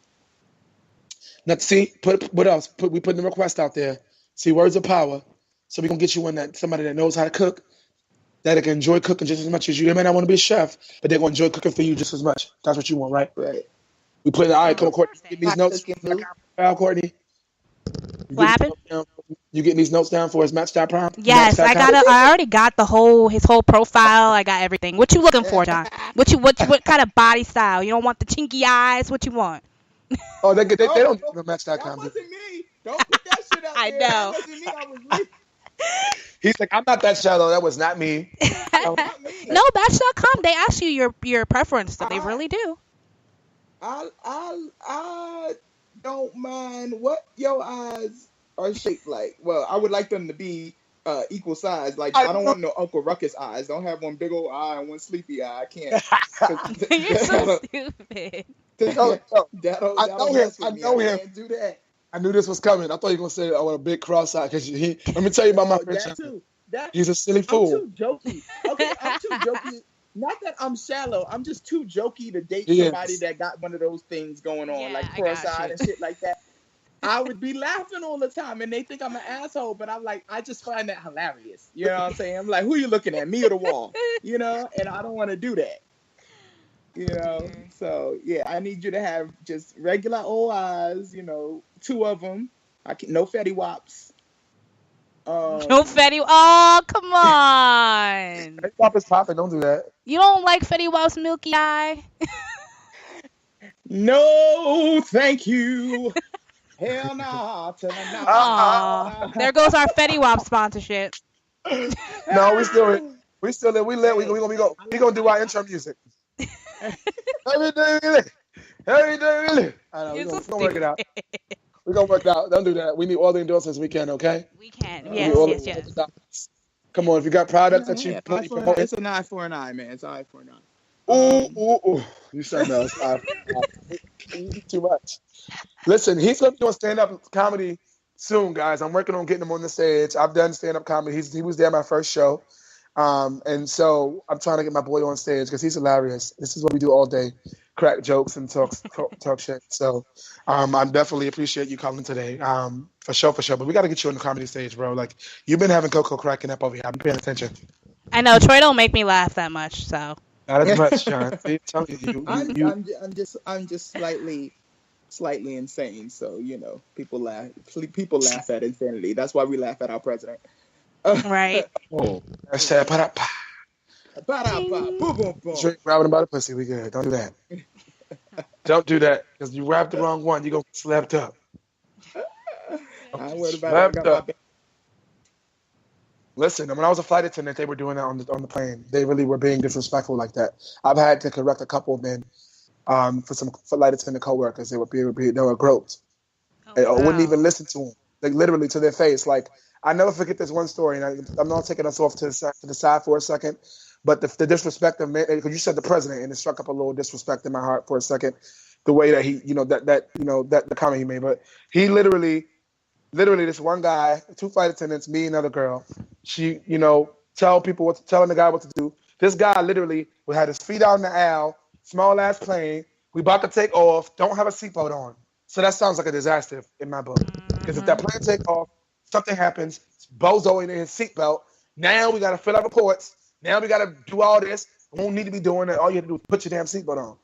Now, see, what else? We put the request out there. See, words of power. So we're going to get you somebody that knows how to cook, that can enjoy cooking just as much as you. They may not want to be a chef, but they're going to enjoy cooking for you just as much. That's what you want, right? Right. We put it. All right, come on, Courtney. Get these notes. Courtney. What happened? You getting these notes down for his Match.com? Yes, I already got his whole profile. I got everything. What you looking for, John? What kind of body style? You don't want the chinky eyes? What you want? Oh, they don't do Match.com. That wasn't me. Don't put that shit out there. I know. That wasn't me. I was reading. He's like, I'm not that shallow. That was not me. No, Match.com. They ask you your preference. So they really do. I don't mind what your eyes are shaped like. Well, I would like them to be equal size. Like I don't want no Uncle Ruckus eyes. Don't have one big old eye and one sleepy eye. I can't. You're so stupid. I know him. Can't do that. I knew this was coming. I thought you were going to say I want a big cross eye because let me tell you about my friend. He's a silly fool. I'm too jokey. Okay, I'm too jokey. Not that I'm shallow. I'm just too jokey to date somebody that got one of those things going on, like cross-eyed and shit like that. I would be laughing all the time, and they think I'm an asshole, but I'm like, I just find that hilarious. You know what I'm saying? I'm like, who you looking at, me or the wall? You know, and I don't want to do that. You know, so yeah, I need you to have just regular old eyes. You know, 2 of them. No Fetty Wops. No Fetty. Oh, come on. Fetty Wap is popping. Don't do that. You don't like Fetty Wap's milky eye? No, thank you. Hell nah. There goes our Fetty Wap sponsorship. No, we still we gonna do our intro music. Everything really. Everything really. I know. We're You're so gonna work it stupid. out. We're gonna work it out. Don't do that. We need all the endorsements we can. Okay. We can. We need Yes, all yes, the yes. dollars. Come on. If you got products that you Eye for an eye. promote, It's an eye for an eye, man. It's an eye for an eye. ooh. You something else. Too much. Listen, he's gonna be doing stand-up comedy soon, guys. I'm working on getting him on the stage. I've done stand-up comedy. He was there my first show. And so I'm trying to get my boy on stage because he's hilarious. This is what we do all day, crack jokes and talk shit. So I definitely appreciate you calling today. For sure. But we got to get you on the comedy stage, bro. Like, you've been having Coco cracking up over here. I've been paying attention. I know Troy don't make me laugh that much, so. Not as much, John. See, tell you. I'm just slightly insane. So people laugh at insanity. That's why we laugh at our president. Right. Oh, Drake grabbing about a pussy. We good. Don't do that. Don't do that because you wrapped the wrong one. You gonna get slapped up. I worried about it. I got my Listen, when I was a flight attendant, they were doing that on the plane. They really were being disrespectful like that. I've had to correct a couple of men for some flight attendant coworkers. They were groped. I wouldn't even listen to them, like literally to their face. Like, I never forget this one story, and I'm not taking us off to the side for a second, but the disrespect of men, because you said the president, and it struck up a little disrespect in my heart for a second, the way that he, the comment he made. But he literally, this one guy, two flight attendants, me and another girl, she, telling the guy what to do. This guy literally had his feet out in the aisle, small ass plane. We about to take off, don't have a seatbelt on. So that sounds like a disaster in my book. Because if that plane take off, something happens, bozo in his seatbelt. Now we got to fill out reports. Now we got to do all this. We won't need to be doing it. All you have to do is put your damn seatbelt on.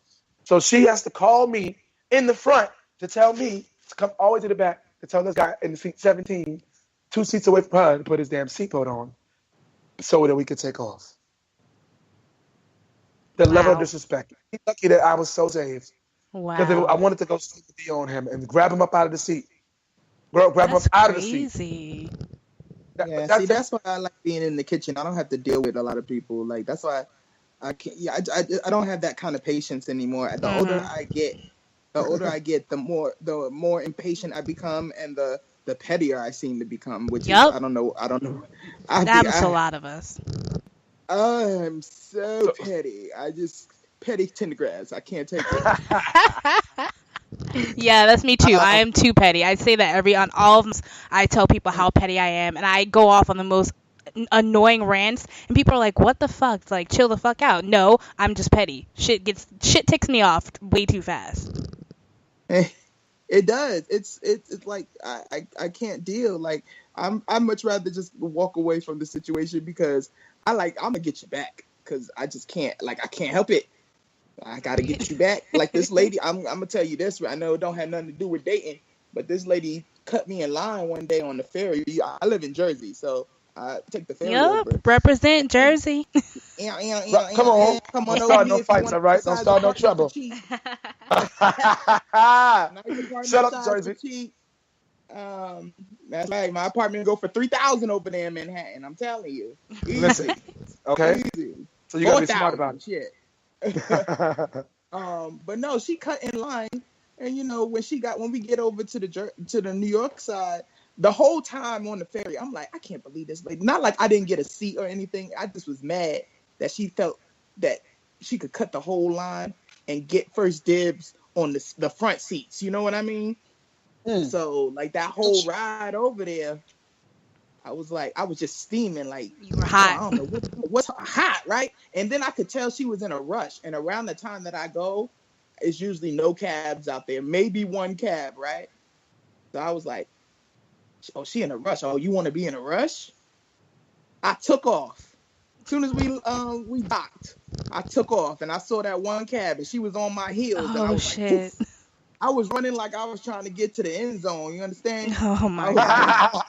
So she has to call me in the front to tell me to come all the way to the back to tell this guy in the seat 17, 2 seats away from her, to put his damn seatbelt on so that we could take off. The level of disrespect. He's lucky that I was so saved. Wow. Because I wanted to go straight to be on him and grab him up out of the seat. Grab him up out of the seat. That's why I like being in the kitchen. I don't have to deal with a lot of people. Like, that's why I can't. Yeah, I don't have that kind of patience anymore. The older I get, the more impatient I become, and the pettier I seem to become. Which is, I don't know. That happens to a lot of us. I'm so petty. Petty tendergrass. I can't take it. Yeah, that's me too. I am too petty. I say that on all of them. I tell people how petty I am, and I go off on the most annoying rants, and people are like, "What the fuck?" It's like, chill the fuck out. No, I'm just petty. Shit ticks me off way too fast. It does. It's like I can't deal. Like, I much rather just walk away from the situation because I'm gonna get you back because I just can't. Like, I can't help it. I gotta get you back. Like this lady, I'm gonna tell you this. I know it don't have nothing to do with dating, but this lady cut me in line one day on the ferry. I live in Jersey, so I take the ferry over. Represent Jersey. Come on. Don't start no fights, all right? Don't start no trouble. Shut up, Jersey. That's right. My apartment go for $3,000 over there in Manhattan. I'm telling you. Easy. Listen, okay. Easy. So you gotta be smart about it. Shit. But no, she cut in line, and when we get over to the New York side, the whole time on the ferry, I'm like, I can't believe this lady. Not like I didn't get a seat or anything. I just was mad that she felt that she could cut the whole line and get first dibs on the front seats. You know what I mean? So like that whole ride over there, I was just steaming. Like, you were hot. I don't know what's hot, right? And then I could tell she was in a rush. And around the time that I go, it's usually no cabs out there, maybe one cab, right? So I was like, oh, she in a rush. Oh, you want to be in a rush? I took off. As soon as we docked, I took off, and I saw that one cab, and she was on my heels. Oh, and I was shit. Like, I was running like I was trying to get to the end zone. You understand? Oh, my God.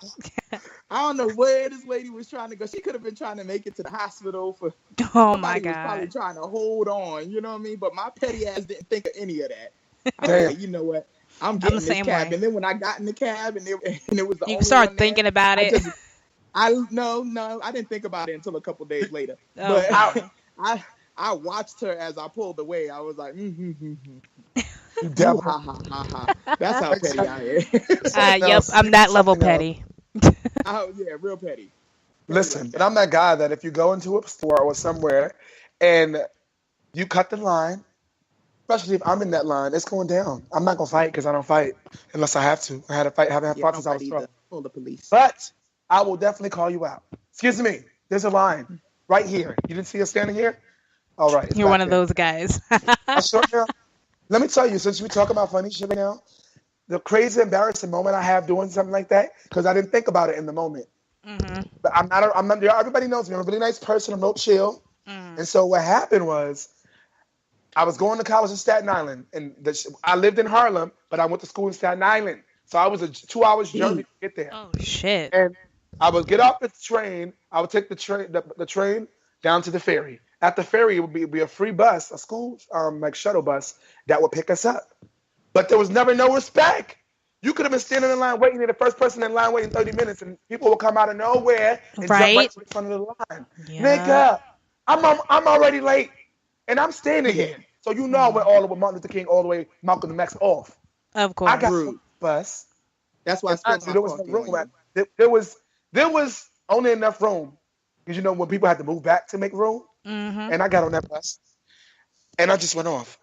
I don't know where this lady was trying to go. She could have been trying to make it to the hospital for. Oh, my God. Was probably trying to hold on. You know what I mean? But my petty ass didn't think of any of that. I was like, you know what? I'm getting this cab. And then when I got in the cab and it was the you only start one thinking there, about it. No, I didn't think about it until a couple days later. Oh, but I watched her as I pulled away. I was like, Devil. ha ha ha ha. That's how petty Yep, I am. I'm that level petty. Oh yeah, real petty. Listen, but I'm that guy that if you go into a store or somewhere and you cut the line, especially if I'm in that line, it's going down. I'm not gonna fight because I don't fight unless I have to. I had to fight, haven't had fought since I was 12. Call the police. But I will definitely call you out. Excuse me, there's a line right here. You didn't see us standing here? All right. You're one of those guys. Let me tell you, since we talk about funny shit right now, the crazy, embarrassing moment I have doing something like that, because I didn't think about it in the moment. Mm-hmm. But I'm not. Everybody knows me. I'm a really nice person. I'm real chill. Mm. And so what happened was, I was going to college in Staten Island, and I lived in Harlem, but I went to school in Staten Island. So I was a 2 hours journey to get there. Oh shit! And I would get off the train. I would take the train down to the ferry. At the ferry, it would be a free bus, a school like shuttle bus that would pick us up. But there was never no respect. You could have been standing in line waiting, and the first person in line waiting 30 minutes, and people will come out of nowhere and jump right to the front of the line. Yeah. Nigga, I'm already late, and I'm standing here. So you know I went all the way Martin Luther King, all the way Malcolm X off. Of course. I got the bus. That's why there was no room. There was only enough room because when people had to move back to make room, and I got on that bus, and I just went off,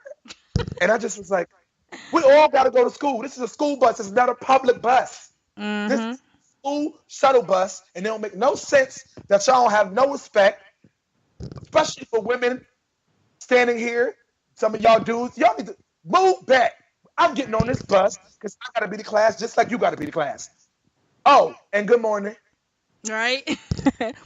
and I just was like, we all got to go to school. This is a school bus. It's not a public bus. This is a school shuttle bus, and it don't make no sense that y'all don't have no respect, especially for women standing here. Some of y'all dudes, y'all need to move back. I'm getting on this bus because I got to be the class just like you got to be the class. Oh, and good morning. Right?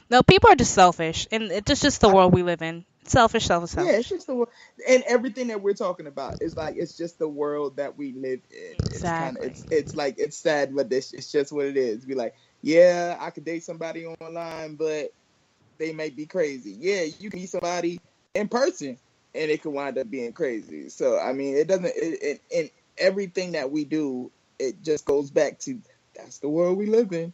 No, people are just selfish, and it's just the world we live in. Selfish. Yeah, it's just the world, and everything that we're talking about is like it's just the world that we live in. Exactly. It's sad, but it's just what it is. Be like, yeah, I could date somebody online, but they may be crazy. Yeah, you can meet somebody in person, and it could wind up being crazy. So I mean, it doesn't. In everything that we do, it just goes back to that's the world we live in.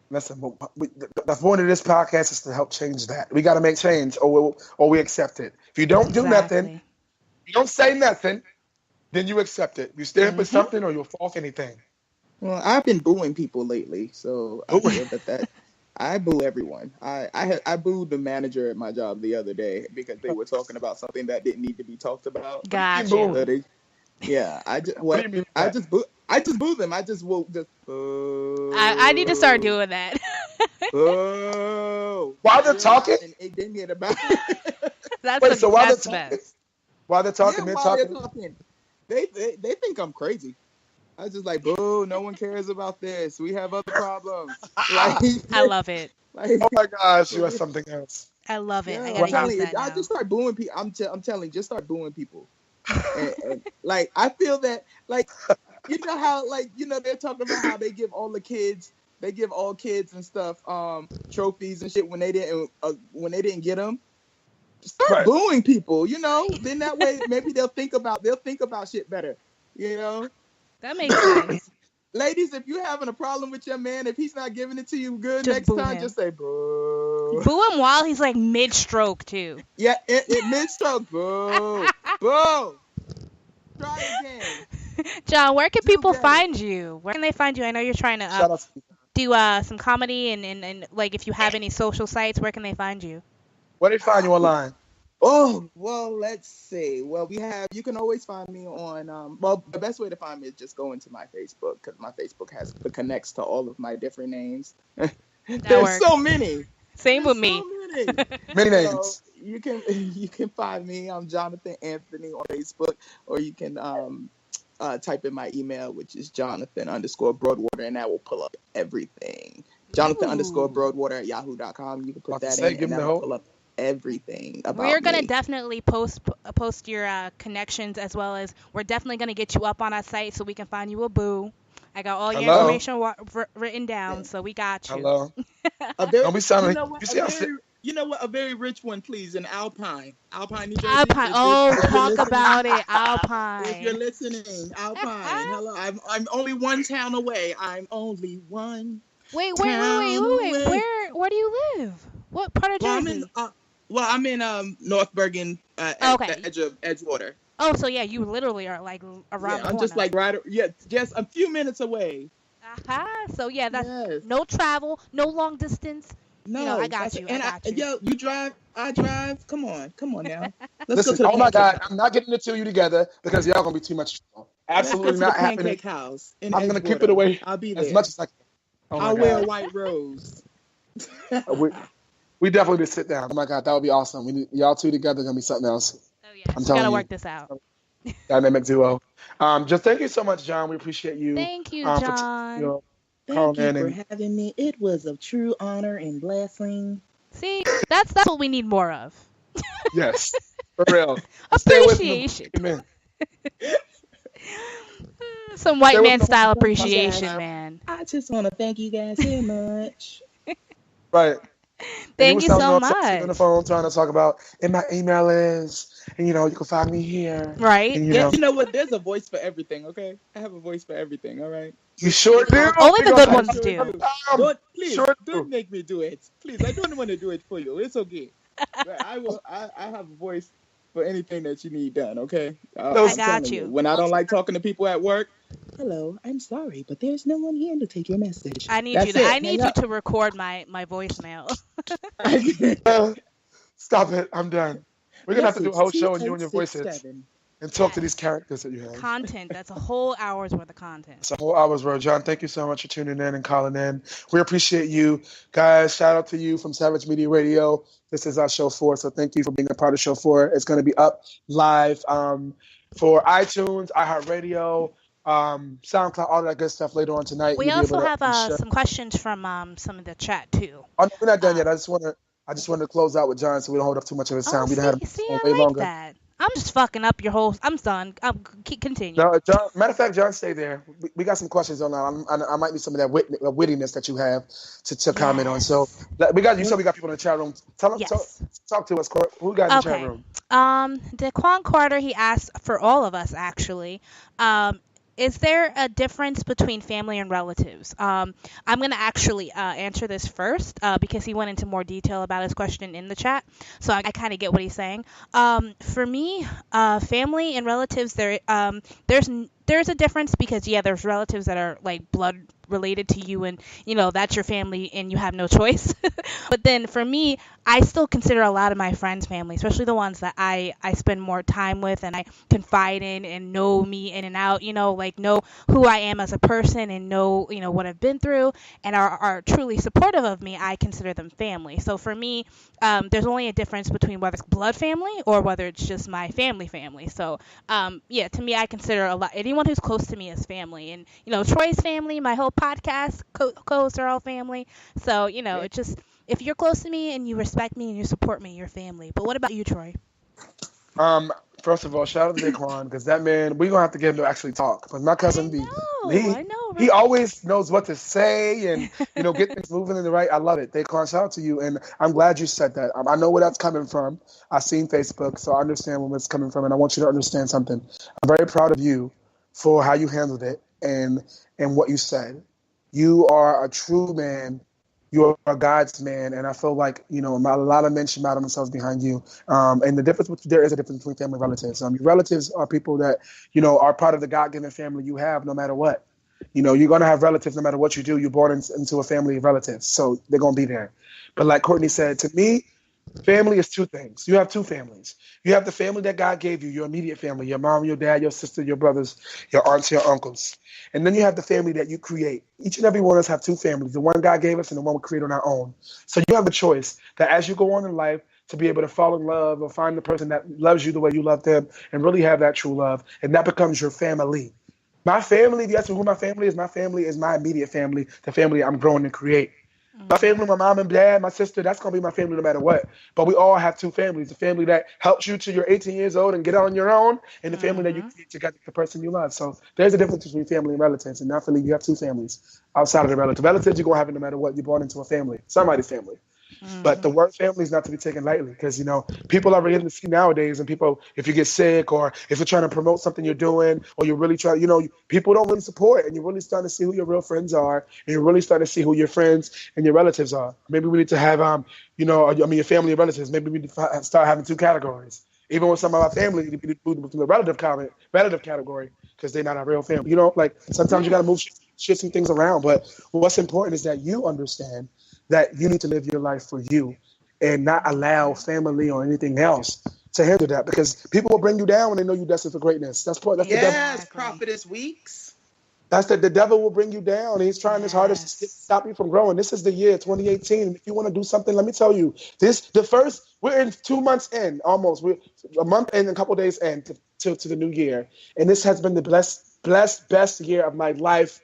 Listen, the point of this podcast is to help change that. We got to make change, or we accept it. If you don't do nothing, you don't say nothing, then you accept it. You stand for something, or you'll fall for anything. Well, I've been booing people lately, so I feel that I boo everyone. I booed the manager at my job the other day because they were talking about something that didn't need to be talked about. Gotcha. So I just boo them. I just will just. I need to start doing that. While they're talking, it didn't get about. That's while they're talking, they think I'm crazy. I was just like, boo! No one cares about this. We have other problems. I love it. Oh my gosh, you are something else. I love it. Yeah, I gotta use that now. I just start booing people. I'm telling you, just start booing people. and I feel that you know how they're talking about how they give all kids and stuff trophies and shit when they didn't get them. Start booing people, then that way maybe they'll think about shit better, That makes sense. Ladies, if you're having a problem with your man, if he's not giving it to you good just next time, just say boo. Boo him while he's like mid-stroke too. Yeah, mid-stroke. Boo. Boo. Try again. John, where can people find you? Where can they find you? I know you're trying to do some comedy and like if you have any social sites, where can they find you? Where do they find you online? Oh, well, let's see. Well, you can always find me on, the best way to find me is just go into my Facebook, because my Facebook connects to all of my different names. There's so many. Same with me. So many names. So you can find me. I'm Jonathan Anthony on Facebook, or you can type in my email, which is Jonathan_Broadwater, and that will pull up everything. Jonathan_Broadwater@yahoo.com. You can put that in, and that will pull up everything about We're gonna me. definitely post your connections, as well as we're definitely gonna get you up on our site so we can find you a boo. I got all your information written down, so we got you. Hello. Don't be sounding. You know what? A very rich one, please. In Alpine, New Jersey. Alpine. Oh, talk about it, Alpine. If you're listening, Alpine. Hello. I'm only one town away. I'm only one. Wait. Where do you live? What part of Jersey? Well, I'm in North Bergen, at the edge of Edgewater. Oh, so yeah, you literally are like around the corner. I'm just like just a few minutes away. So yeah, that's no travel, no long distance. No, I got you. You drive, I drive. Come on now. Listen, oh my God, I'm not getting the two of you together because y'all gonna be too much trouble. Absolutely not happening. House I'm gonna keep it away. I'll be there as much as I can. I'll wear a white rose. we definitely need to sit down. Oh my God, that would be awesome. We need y'all two together. Gonna be something else. Oh yeah, we gotta work this out. Dynamic duo. Just thank you so much, John. We appreciate you. Thank you, John. Thank you for having me. It was a true honor and blessing. See, that's what we need more of. Yes, for real. Appreciation. Amen. Some white man style appreciation, man. I just want to thank you guys so much. Right. Thank you so much. On the phone trying to talk about, and my email is, and you can find me here. Right. And, you know what? There's a voice for everything, okay? I have a voice for everything, all right? You sure do? Only the good ones do. Don't make me do it. Please, I don't want to do it for you. It's okay. I have a voice for anything that you need done, okay? I got you. When I don't like talking to people at work, hello, I'm sorry, but there's no one here to take your message. I need you to record my voicemail. Stop it. I'm done. We're going to have to do a whole show and you and your voices. And talk to these characters that you have. Content. That's a whole hour's worth of content. It's a whole hour's worth. John, thank you so much for tuning in and calling in. We appreciate you. Guys, shout out to you from Savage Media Radio. This is our show 4, so thank you for being a part of show 4. It's going to be up live for iTunes, iHeartRadio, SoundCloud, all that good stuff later on tonight. We also have some questions from some of the chat, too. Oh, no, we're not done yet. I just want to close out with John so we don't hold up too much of his time. We don't have way longer. That. I'm just fucking up your whole. I'm done. Continue. No, John, matter of fact, John, stay there. We got some questions on that. I might need some of that wittiness that you have to comment on. So we got people in the chat room. Talk to us. Who we got in the chat room? Daquan Carter. He asked for all of us actually. Is there a difference between family and relatives? I'm going to actually answer this first because he went into more detail about his question in the chat. So I kind of get what he's saying. For me, family and relatives, there's a difference because, there's relatives that are like blood related to you and, that's your family and you have no choice. But then for me, I still consider a lot of my friends family, especially the ones that I spend more time with and I confide in and know me in and out, know who I am as a person and know, what I've been through and are truly supportive of me. I consider them family. So for me, there's only a difference between whether it's blood family or whether it's just my family. So, to me, I consider anyone who's close to me as family. And, Troy's family, my whole podcast co-hosts are all family. So, it's just, if you're close to me and you respect me and you support me, you're family. But what about you, Troy? First of all, shout out to Daquan, because that man, we're going to have to get him to actually talk. But my cousin B, I know, right? He always knows what to say and, get things moving in the right. I love it. Daquan, shout out to you. And I'm glad you said that. I know where that's coming from. I've seen Facebook, so I understand where it's coming from. And I want you to understand something. I'm very proud of you for how you handled it and what you said. You are a true man. You're a God's man, and I feel like, a lot of men should model themselves behind you. And there is a difference between family and relatives. Your relatives are people that, are part of the God-given family you have no matter what. You're going to have relatives no matter what you do. You're born into a family of relatives, so they're going to be there. But like Courtney said, to me, family is two things. You have two families. You have the family that God gave you, your immediate family, your mom, your dad, your sister, your brothers, your aunts, your uncles. And then you have the family that you create. Each and every one of us have two families, the one God gave us and the one we create on our own. So you have a choice that as you go on in life to be able to fall in love or find the person that loves you the way you love them and really have that true love, and that becomes your family. My family, if you ask me who my family is my immediate family, the family I'm growing to create. My family, my mom and dad, my sister, that's going to be my family no matter what. But we all have two families. The family that helps you till you're 18 years old and get on your own, and the family that you create together with the person you love. So there's a difference between family and relatives. And I feel like you have two families outside of the relatives. Relatives you're going to have it no matter what. You're born into a family, somebody's family. But the word family is not to be taken lightly because, people are beginning to see nowadays, and people, if you get sick or if you're trying to promote something you're doing or you're really trying, people don't really support, and you're really starting to see who your real friends are, and you're really starting to see who your friends and your relatives are. Maybe we need to have, your family and relatives, maybe we need to start having two categories. Even with some of our family, we need to move from the relative category because they're not our real family. Sometimes you got to shift some things around. But what's important is that you understand that you need to live your life for you and not allow family or anything else to handle that, because people will bring you down when they know you're destined for greatness. That's the devil. Prophetess Weeks. That's the devil will bring you down. He's trying his hardest to stop you from growing. This is the year 2018. If you want to do something, let me tell you, we're in 2 months in, almost. We're a month and a couple days in to the new year. And this has been the best year of my life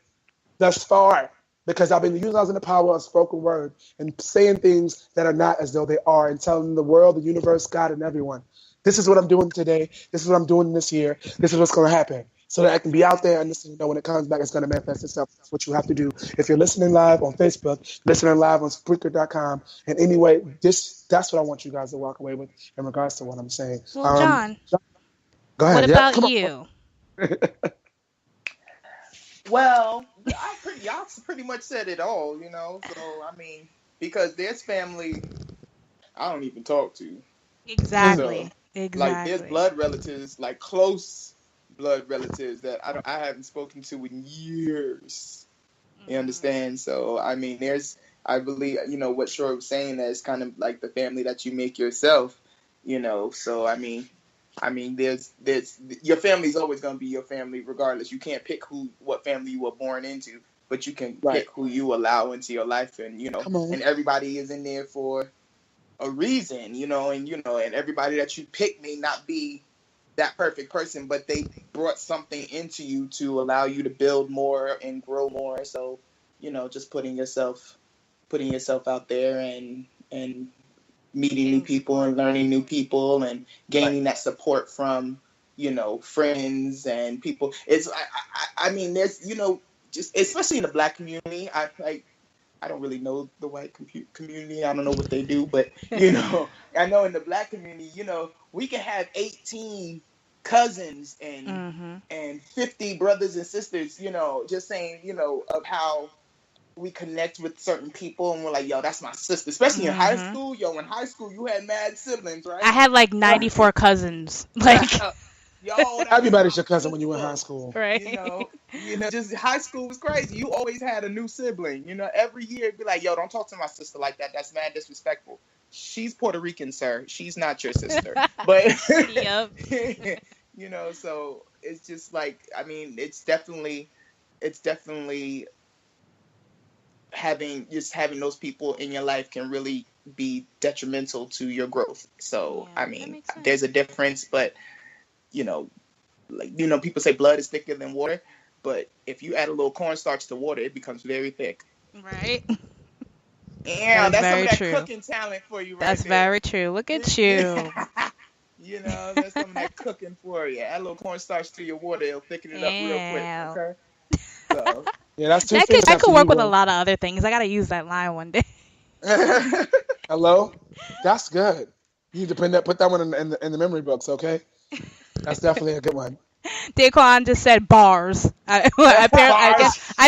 thus far, because I've been utilizing the power of spoken word and saying things that are not as though they are, and telling the world, the universe, God, and everyone, this is what I'm doing today. This is what I'm doing this year. This is what's going to happen. So that I can be out there and listen, when it comes back, it's going to manifest itself. That's what you have to do. If you're listening live on Facebook, listening live on Spreaker.com, and anyway, that's what I want you guys to walk away with in regards to what I'm saying. Well, John, go ahead. What about you? Well, y'all pretty much said it all, So, because there's family I don't even talk to. Exactly. So, like, there's blood relatives, like close blood relatives that I haven't spoken to in years. You understand? So, I believe, what Shore was saying, that it's kind of like the family that you make yourself, So, there's your family's always going to be your family regardless. You can't pick what family you were born into, but you can pick who you allow into your life, and and everybody is in there for a reason, and everybody that you pick may not be that perfect person, but they brought something into you to allow you to build more and grow more. So, just putting yourself out there and meeting new people and learning new people and gaining that support from, friends and people. It's, there's, just especially in the Black community, I don't really know the white community. I don't know what they do, but, I know in the Black community, we can have 18 cousins and 50 brothers and sisters, just saying, of how we connect with certain people, and we're like, yo, that's my sister. Especially in high school. Yo, in high school, you had mad siblings, right? I had like 94 cousins. Like, everybody's your cousin when you were in high school. Right. Just high school was crazy. You always had a new sibling. Every year it'd be like, yo, don't talk to my sister like that. That's mad disrespectful. She's Puerto Rican, sir. She's not your sister. But yep. So it's just like, it's definitely having those people in your life can really be detrimental to your growth. So, there's a difference, but, people say blood is thicker than water, but if you add a little cornstarch to water, it becomes very thick. Right. Yeah, that's some of that cooking talent for you, right? That's there. very true. Look at you. That's some of that cooking for you. Add a little cornstarch to your water, it'll thicken it up real quick, okay? So, yeah, that's two that could work with a lot of other things. I gotta use that line one day. Hello, that's good. You need to put that one in the memory books, okay? That's definitely a good one. Daquan just said bars. I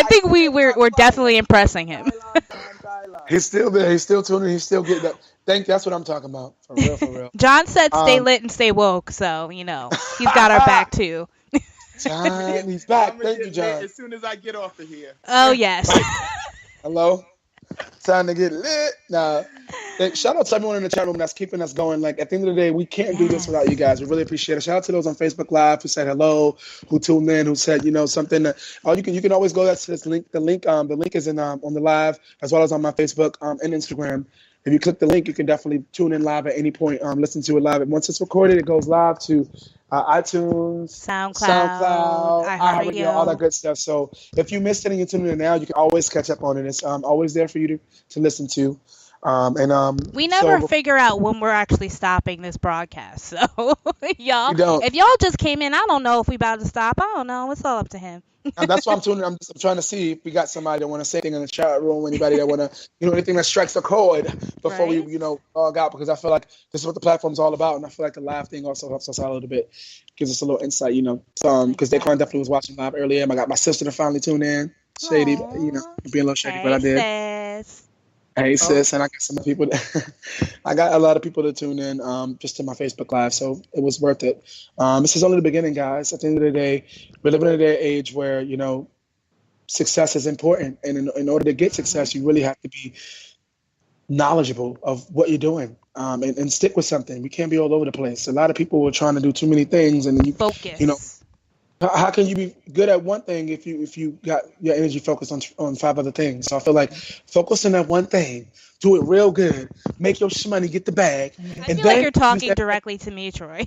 think we're definitely impressing him. He's still there. He's still tuning. He's still getting that. That's what I'm talking about. For real. John said stay lit and stay woke, so he's got our back too. John, he's back. Thank you, John. As soon as I get off of here. Oh, yes. Hello? Time to get lit. Nah. Shout out to everyone in the chat room that's keeping us going. Like, at the end of the day, we can't do this without you guys. We really appreciate it. Shout out to those on Facebook Live who said hello, who tuned in, who said, something. You can always go to this link. The link is in on the live, as well as on my Facebook and Instagram. If you click the link, you can definitely tune in live at any point. Listen to it live. And once it's recorded, it goes live to iTunes, SoundCloud, iHeartRadio, all that good stuff. So if you missed it and you're tuning in now, you can always catch up on it. It's always there for you to listen to. We never figure out when we're actually stopping this broadcast. So y'all, if y'all just came in, I don't know if we about to stop. I don't know. It's all up to him. And that's why I'm tuning. I'm trying to see if we got somebody that want to say anything in the chat room. Anybody that want to, anything that strikes a chord before we, log out. Because I feel like this is what the platform's all about, and I feel like the live thing also helps us out a little bit, gives us a little insight. Because Daquan definitely was watching live earlier. I got my sister to finally tune in. Shady, being a little shady, but I did. Sis. Hey sis, and I got some people. I got a lot of people to tune in just to my Facebook Live, so it was worth it. This is only the beginning, guys. At the end of the day, we're living in a day age where success is important, and in order to get success, you really have to be knowledgeable of what you're doing and stick with something. We can't be all over the place. A lot of people are trying to do too many things, and then focus. How can you be good at one thing if you got your energy focused on 5 other things? So I feel like focus on that one thing, do it real good, make your money, get the bag. I feel like you're talking directly to me, Troy.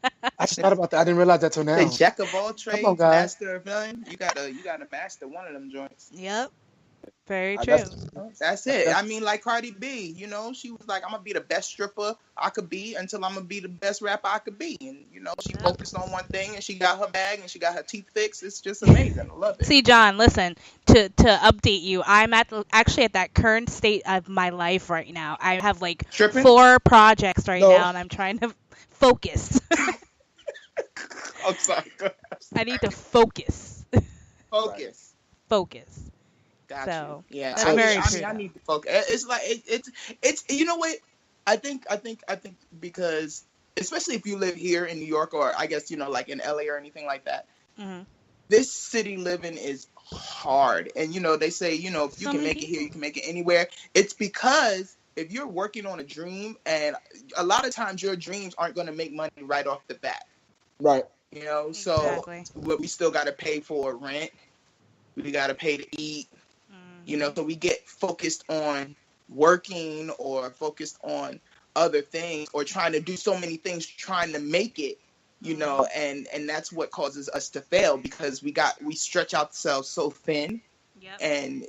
I just thought about that. I didn't realize that till now. Say jack of all trades, master of none. You gotta master one of them joints. Yep. Very true. That's it. I mean, like Cardi B, she was like, I'm going to be the best stripper I could be until I'm going to be the best rapper I could be. And, she focused on one thing and she got her bag and she got her teeth fixed. It's just amazing. I love it. See, John, listen, to update you, I'm actually at that current state of my life right now. I have like Tripping? 4 projects now and I'm trying to focus. I'm sorry. I need to focus. Focus. Gotcha. So, yeah, that's very true. I need to focus. It's like it's you know what? I think because especially if you live here in New York or I guess like in LA or anything like that, this city living is hard. And they say if you can make it here, you can make it anywhere. It's because if you're working on a dream, and a lot of times your dreams aren't going to make money right off the bat, right? So we still got to pay for rent. We got to pay to eat. So we get focused on working or focused on other things or trying to do so many things, trying to make it, and that's what causes us to fail because we stretch ourselves so thin. Yep. And,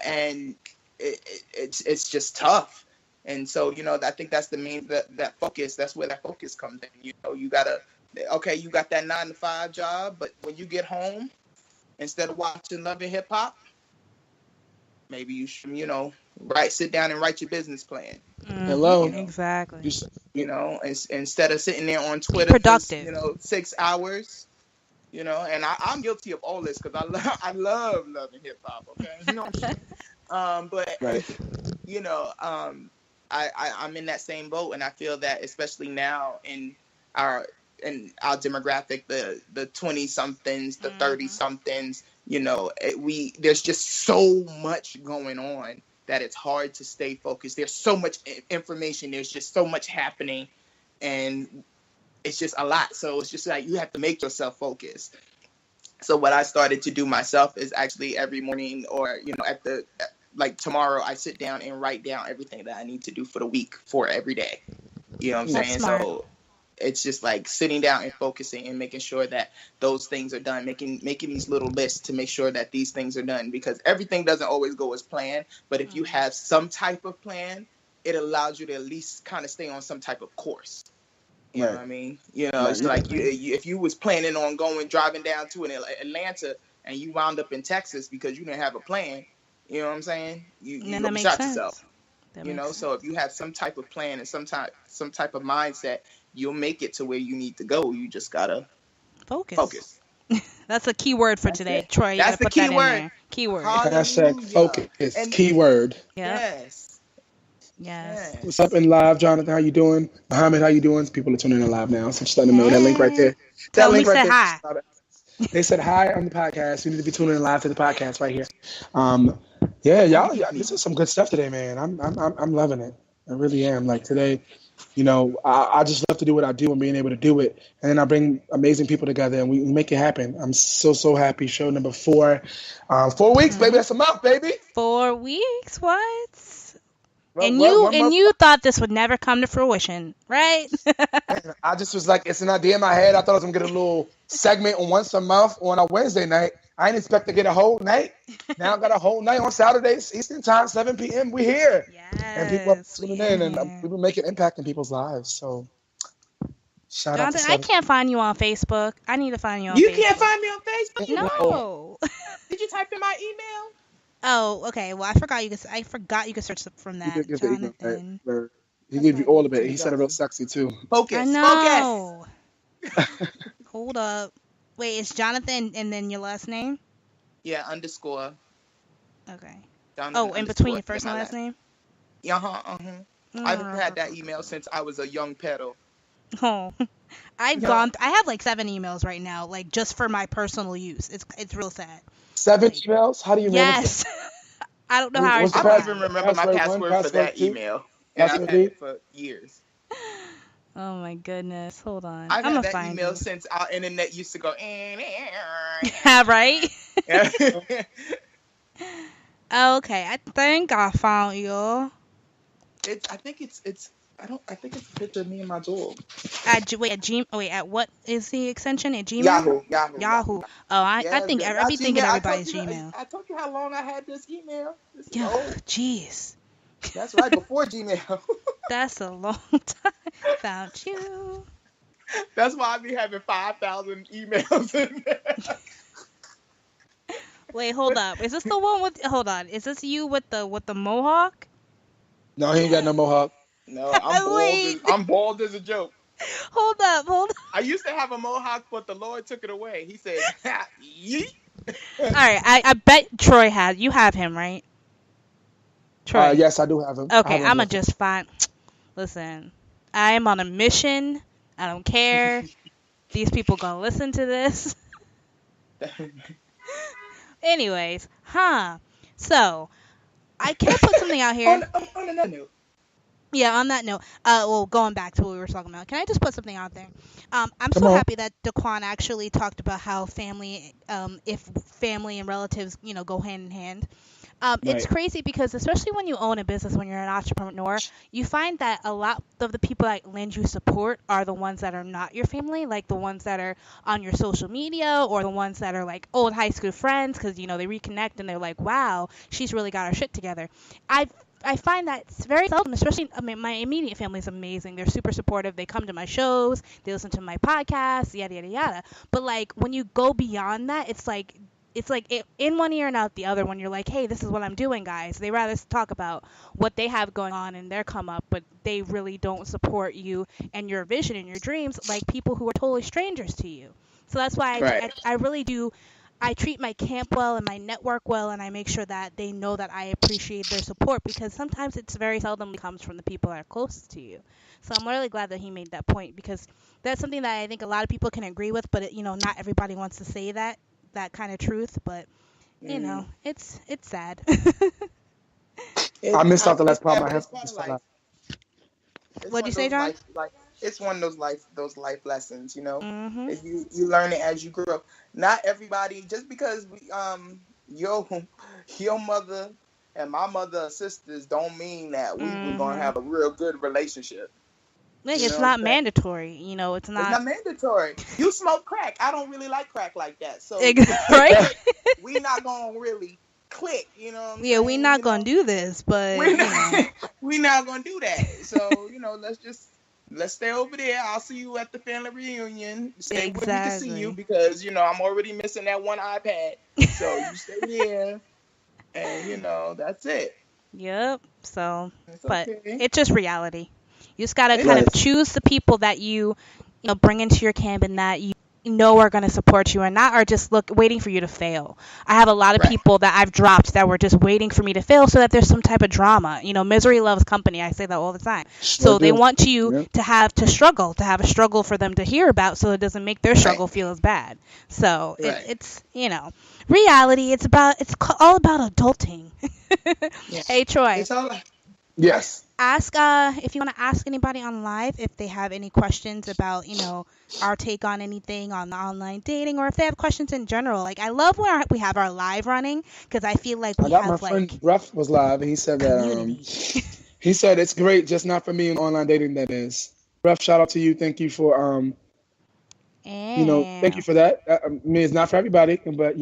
and it's just tough. And so, I think that's the main, that focus, that's where that focus comes in. You gotta, you got that 9-to-5 job, but when you get home, instead of watching Love and Hip Hop, maybe you should, sit down and write your business plan. Hello. Exactly. Instead of sitting there on Twitter, productive. For, 6 hours, and I'm guilty of all this because I love Love and Hip Hop. Okay. But right. I'm in that same boat, and I feel that especially now in our demographic, the 20-somethings, the 30-somethings, there's just so much going on that it's hard to stay focused. There's so much information. There's just so much happening, and it's just a lot. So it's just like you have to make yourself focus. So what I started to do myself is actually every morning or, tomorrow, I sit down and write down everything that I need to do for the week for every day. You know what I'm saying? Smart. So it's just like sitting down and focusing and making sure that those things are done, making these little lists to make sure that these things are done, because everything doesn't always go as planned. But if you have some type of plan, it allows you to at least kind of stay on some type of course. You know what I mean? It's like if you was planning on driving down to Atlanta and you wound up in Texas because you didn't have a plan, you know what I'm saying? You shot yourself. So if you have some type of plan and some type of mindset, you'll make it to where you need to go. You just gotta focus. That's a key word for today, Troy. That's the key word. Keyword. Hashtag focus. And keyword. Yes. What's up in live, Jonathan? How you doing? Muhammad, how you doing? People are tuning in live now, so just let them know that link right there. Tell me say hi. They said hi on the podcast. You need to be tuning in live to the podcast right here. Y'all, this is some good stuff today, man. I'm loving it. I really am. Like today, I just love to do what I do and being able to do it. And then I bring amazing people together and we make it happen. I'm so happy. Show number 4. 4 weeks, baby. That's a month, baby. 4 weeks? What? And you thought this would never come to fruition, right? I just was like, it's an idea in my head. I thought I was going to get a little segment on once a month on a Wednesday night. I didn't expect to get a whole night. Now I got a whole night on Saturdays, Eastern time, 7 p.m. We're here. Yes, and people are tuning in and people making impact in people's lives. So Shout out to Jonathan, I can't find you on Facebook. I need to find you on You Facebook. can't find me on Facebook? No. Did you type in my email? Oh, okay. Well, I forgot you could search from that. He did give the email, Jonathan. right? He gave you all of it. He said it real sexy too. Focus. I know. Hold up. Wait, it's Jonathan and then your last name? Yeah, underscore. Okay. Jonathan in between your underscore, first and last name? I've had that email since I was a young pedo. Oh. I have like 7 emails right now, like just for my personal use. It's real sad. 7 emails? How do you manage Yes. that? I don't know how What's the I don't even remember my password password one, for that password two? email. And I've had it for years. Oh my goodness. Hold on. I've I'm had gonna that find email it. since our internet used to go. Right? Okay, I think I found you. I think it's a picture of me and my dog. At what is the extension? At Gmail? Yahoo. Oh, I think Gmail. I be thinking everybody's Gmail. I told you how long I had this email. Yeah, jeez. That's right, before Gmail. That's a long time. Found you. That's why I be having 5,000 emails in there. Wait, hold up. Is this the one with? Hold on. Is this you with the mohawk? No, he ain't got no mohawk. No, I'm bald as a joke. Hold up. I used to have a mohawk, but the Lord took it away. He said, yeet. All right, I bet Troy has. You have him, right? Troy. Yes, I do have him. Okay, I'm gonna just find. Listen, I am on a mission. I don't care. These people gonna listen to this. Anyways, so I can't put something out here. On another note. Yeah, on that note, going back to what we were talking about, can I just put something out there? I'm happy that Daquan actually talked about how family, if family and relatives, go hand in hand. It's crazy because especially when you own a business, when you're an entrepreneur, you find that a lot of the people that lend you support are the ones that are not your family, like the ones that are on your social media or the ones that are like old high school friends because, they reconnect and they're like, wow, she's really got her shit together. I find that it's very seldom, especially, my immediate family is amazing. They're super supportive. They come to my shows. They listen to my podcasts, yada, yada, yada. But, like, when you go beyond that, it's like in one ear and out the other when you're like, hey, this is what I'm doing, guys. They rather talk about what they have going on in their come up, but they really don't support you and your vision and your dreams like people who are totally strangers to you. So that's why I really do. I treat my camp well and my network well, and I make sure that they know that I appreciate their support because sometimes it's very seldom comes from the people that are closest to you. So I'm really glad that he made that point because that's something that I think a lot of people can agree with, but not everybody wants to say that kind of truth. But it's sad. I missed out the last part. What'd you say, John? It's one of those life lessons, Mm-hmm. You learn it as you grow up. Not everybody, just because your mother and my mother are sisters, don't mean that we're gonna have a real good relationship. Like, it's not mandatory, it's not. It's not mandatory. You smoke crack. I don't really like crack like that, so right. We not gonna really click, Yeah, we're not gonna do this, but we're not gonna do that. So let's stay over there. I'll see you at the family reunion. Stay with me to see you because I'm already missing that one iPad. So you stay there, and that's it. Yep. So, but okay. it's just reality. You just gotta kind of choose the people that you bring into your camp and that you are going to support you and not are just waiting for you to fail. I have a lot of people that I've dropped that were just waiting for me to fail so that there's some type of drama. Misery loves company. I say that all the time. So they want you to have a struggle for them to hear about so it doesn't make their struggle feel as bad. So it's reality. It's all about adulting. Hey, Troy. Yes. Ask if you want to ask anybody on live if they have any questions about our take on anything on the online dating, or if they have questions in general. Like, I love when we have our live running because I feel like we have my friend Ruff was live and he said that he said it's great, just not for me in online dating. That is, Ruff, shout out to you. Thank you for thank you for that. I mean, it's not for everybody, but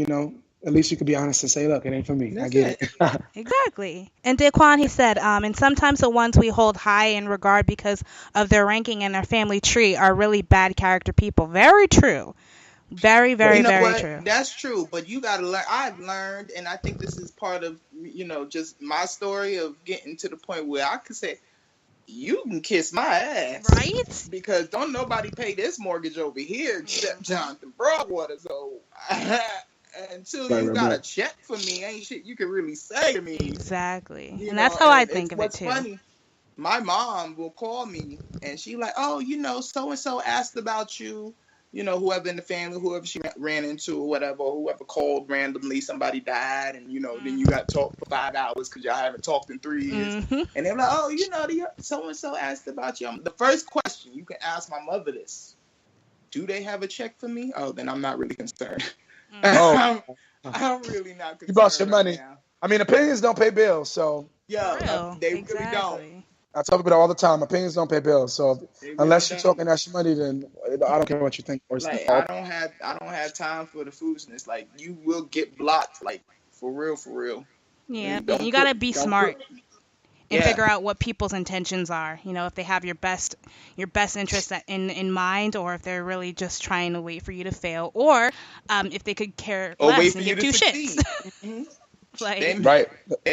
at least you could be honest and say, look, it ain't for me. That's I get it. Exactly. And Daquan, he said, and sometimes the ones we hold high in regard because of their ranking in our family tree are really bad character people. Very true. Very, very, very true. That's true, but you got to learn. I've learned, and I think this is part of, just my story of getting to the point where I could say, you can kiss my ass. Right? Because don't nobody pay this mortgage over here except Jonathan Broadwater. So until you got a check for me, ain't shit you can really say to me. Exactly. And that's how I think of it too. Funny, my mom will call me and she like, oh, so-and-so asked about you. Whoever in the family, whoever she ran into or whatever, or whoever called randomly, somebody died, and, then you got to talk for 5 hours because y'all haven't talked in 3 years. Mm-hmm. And they're like, oh, so-and-so asked about you. The first question, you can ask my mother this. Do they have a check for me? Oh, then I'm not really concerned. I'm really not concerned. You brought your money. Now. I mean, opinions don't pay bills, so. Yeah, they really don't. I tell people that all the time. Opinions don't pay bills, so unless you're talking that's your money, then I don't care what you think. Like I don't have time for the foolishness. Like you will get blocked. Like for real. Yeah, you gotta be smart and figure out what people's intentions are. If they have your best interest in mind, or if they're really just trying to wait for you to fail, or if they could care less and give two shits. Mm-hmm. They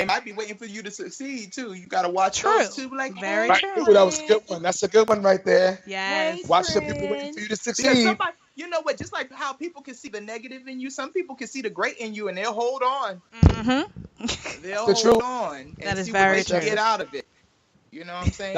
might be waiting for you to succeed too. You gotta watch those too. Like very true. Ooh, that was a good one. That's a good one right there. Yes. Watch the people waiting for you to succeed. Somebody, you know what? Just like how people can see the negative in you, some people can see the great in you, and they'll hold on. Mm-hmm. They'll hold on and see what they can get out of it. You know what I'm saying?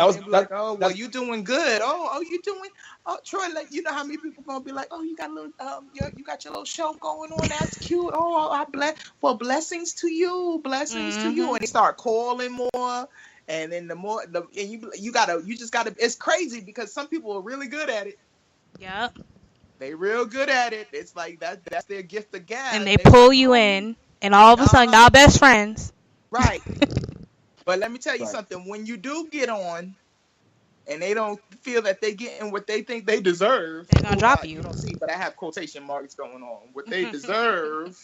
You doing good. You doing. Oh, Troy, like how many people gonna be like, oh, you got a little, you got your little show going on. That's cute. Oh, I bless. Well, blessings to you, to you. And they start calling more, and then you just gotta. It's crazy because some people are really good at it. Yep. They real good at it. It's like that's their gift of gab. And they pull you in, and all of a sudden, y'all best friends. Right. But let me tell you something. When you do get on, and they don't feel that they getting what they think they deserve, they're gonna drop you. You don't see, but I have quotation marks going on. What they deserve,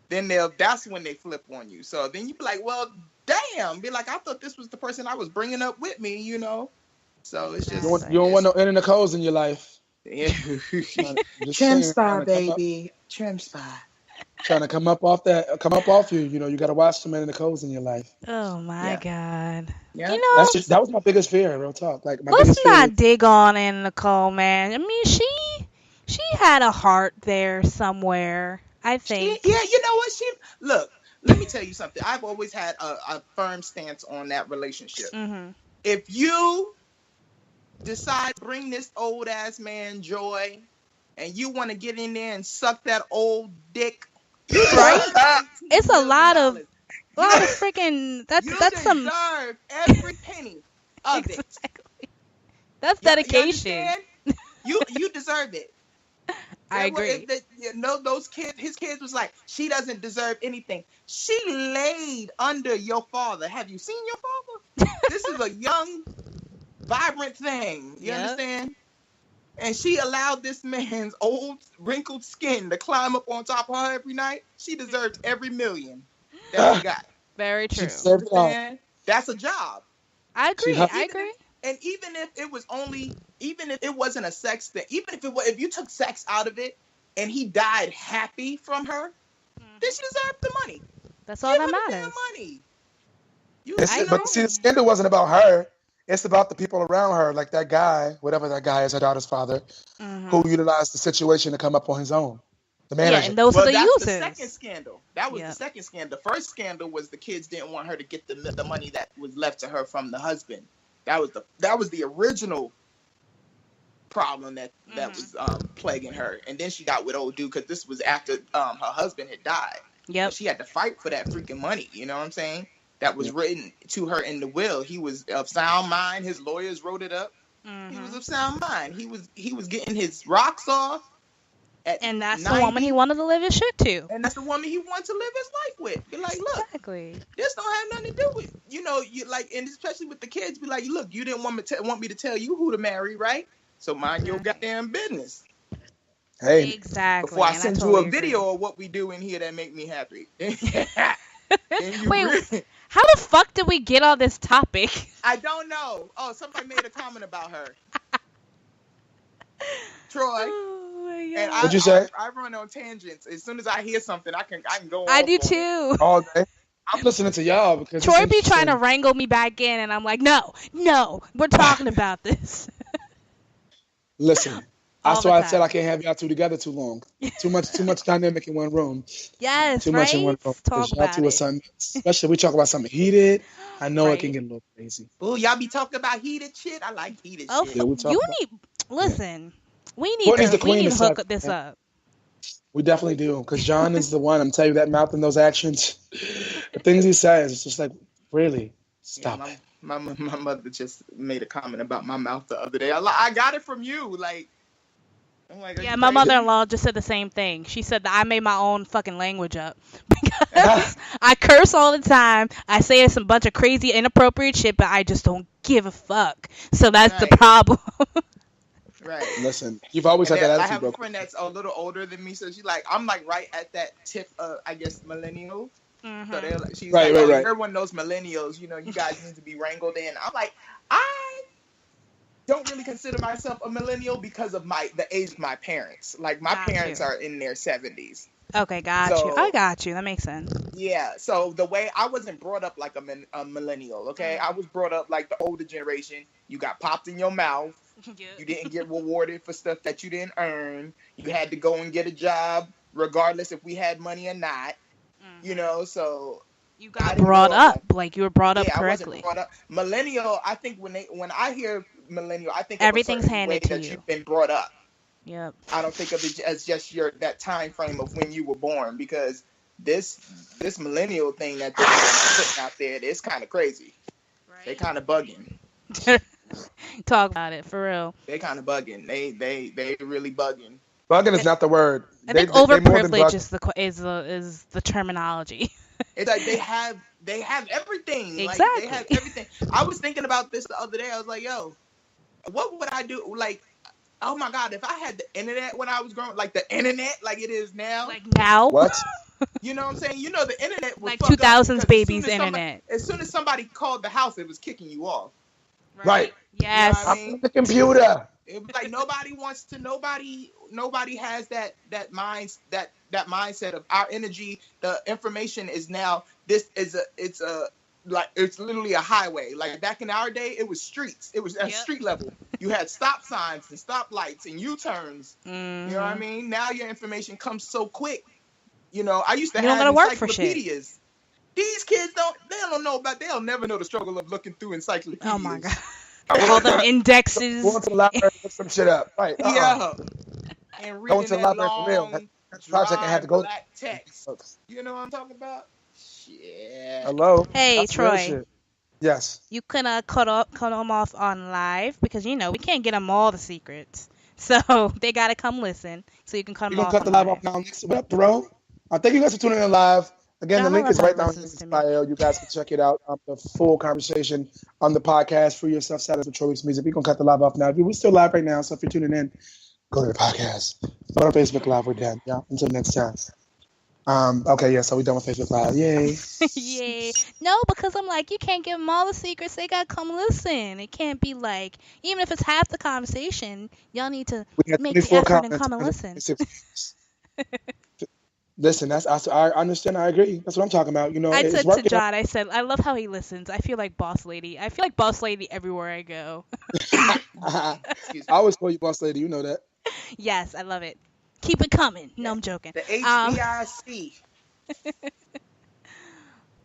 then that's when they flip on you. So then you be like, well, damn. Be like, I thought this was the person I was bringing up with me, So it's just you don't want no Anna Nicole's in your life. Yeah. Trim spa, baby. Trim spa. Trying to come up off you. You got to watch some Anna Nicole's in your life. Oh my God. Yeah. That was my biggest fear. Real talk. Like let's not dig on Anna Nicole, man. I mean, she had a heart there somewhere. I think. You know what? Look. Let me tell you something. I've always had a firm stance on that relationship. Mm-hmm. If you decide to bring this old ass man joy, and you want to get in there and suck that old dick. Right? It's a lot of freaking. That's some. You deserve every penny of it. That's dedication. You deserve it. I agree. Those kids. His kids was like, she doesn't deserve anything. She laid under your father. Have you seen your father? This is a young, vibrant thing. You understand? And she allowed this man's old, wrinkled skin to climb up on top of her every night. She deserved every million that she got. Very true. That's a job. I agree. And even if it wasn't a sex thing, even if you took sex out of it, and he died happy from her, then she deserved the money. That's all that matters. Money. But see, the scandal wasn't about her. It's about the people around her, like that guy, whatever that guy is, her daughter's father, who utilized the situation to come up on his own. The manager. Yeah, and those are the users. The second scandal. That was the second scandal. The first scandal was the kids didn't want her to get the money that was left to her from the husband. That was the original problem that was plaguing her. And then she got with old dude because this was after her husband had died. Yep. She had to fight for that freaking money. You know what I'm saying? That was written to her in the will. He was of sound mind. His lawyers wrote it up. Mm-hmm. He was of sound mind. He was getting his rocks off. And that's 90. The woman he wanted to live his shit to. And that's the woman he wanted to live his life with. Be like, look, exactly. This don't have nothing to do with you like, and especially with the kids. Be like, look, you didn't want me to tell you who to marry, right? So mind your goddamn business. Hey, Exactly. Before I and send totally you a video agree. of what we do in here that make me happy. Then you Wait, really, how the fuck did we get on this topic? I don't know. Oh, somebody made a comment about her, Troy. Oh my And god. what'd you say? I run on tangents. As soon as I hear something, I can go I off do on it. too. All day. I'm listening to y'all because it's Troy be trying to interesting. wrangle me back in, and I'm like, no, we're talking about this. Listen, All that's the why I said time. I can't have y'all two together too long. Too much dynamic in one room. Yes, Too much in one right? room. Talk Because y'all about two are it. something, especially we talk about something heated. I know it can Right. get a little crazy. Ooh, y'all be talking about heated shit. I like heated Oh, shit. Yeah, we talk you about. need Yeah. listen. We need Courtney's the to queen of hook sex, this man. up. We definitely do. Because John is the one. I'm telling you, that mouth and those actions, the things he says, it's just like, really, Yeah, stop it. my mother just made a comment about my mouth the other day. I got it from you. Like, I'm like, are Yeah, you my crazy? mother-in-law just said the same thing. She said that I made my own fucking language up because I curse all the time. I say some bunch of crazy, inappropriate shit, but I just don't give a fuck. So that's the Right, problem. right. Listen, you've always And had that then I attitude, have a bro. friend that's a little older than me, so she's like, I'm like right at that tip, I guess millennial. So they're like, she's like, oh, Right. you're one of those millennials. You know, you guys need to be wrangled in. I'm like, I don't really consider myself a millennial because of the age of my parents. Like my Got parents you. are in their 70s. Okay, got you. I So got you. That makes sense. yeah, so the way I wasn't brought up like a millennial, okay? I was brought up like the older generation. You got popped in your mouth. You didn't get rewarded for stuff that you didn't earn. You had to go and get a job, regardless if we had money or not. You know, so You I got didn't brought grow up. up like you were brought up Yeah, I wasn't correctly. brought up. Millennial, I think when I hear millennial, I think of a Everything's certain way handed to that you. you've been brought up. Yep. I don't think of it as just that time frame of when you were born, because this millennial thing that they're putting out there, it's kind of crazy. They kind of bugging. Talk about it for real. They kind of bugging. They really bugging. Bugging is not the word. I think They more than overprivilege bugging. is the terminology. It's like they have everything. Exactly. Like they have everything. I was thinking about this the other day. I was like, yo, what would I do? Like, oh my God, if I had the internet when I was growing, like the internet like it is now. Like now. What? You know what I'm saying? You know the internet would Like fuck up 2000s because babies internet. As soon as somebody called the house, it was kicking you off. Right. Yes. You know what I mean? I'm on the computer. It was like nobody has that mindset of our energy. The information is now it's literally a highway. Like back in our day, it was streets. It was at street level. You had stop signs and stop lights and U-turns. You know what I mean? Now your information comes so quick. You know, I used to have encyclopedias. These kids they'll never know the struggle of looking through encyclopedias. Oh my God. All them indexes. Going to the library to look some shit up. Right. Yeah. And reading Going to the library for real. That project I had to go. black text. You know what I'm talking about? Shit. Hello. Hey, That's real Troy. shit. Yes. You can cut them off on live because we can't get them all the secrets. So they gotta come listen. So you can cut them off. You're gonna cut the live off now. What up, bro? Thank you guys for tuning in live. Again, the link is right down in the bio. You guys can check it out. The full conversation on the podcast. Free yourself Saturday with Troy Weeks Music. We're going to cut the live off now. We're still live right now, so if you're tuning in, go to the podcast. But on Facebook Live, we're done. Yeah, until next time. Okay, yeah, so we're done with Facebook Live. Yay. Yay. No, because I'm like, you can't give them all the secrets. They got to come listen. It can't be like, even if it's half the conversation, y'all need to make the effort and come and listen. Listen, I understand. I agree. That's what I'm talking about. You know, I said to John, I said, I love how he listens. I feel like boss lady. I feel like boss lady everywhere I go. I always call you boss lady. You know that. Yes, I love it. Keep it coming. No, I'm joking. The HBIC.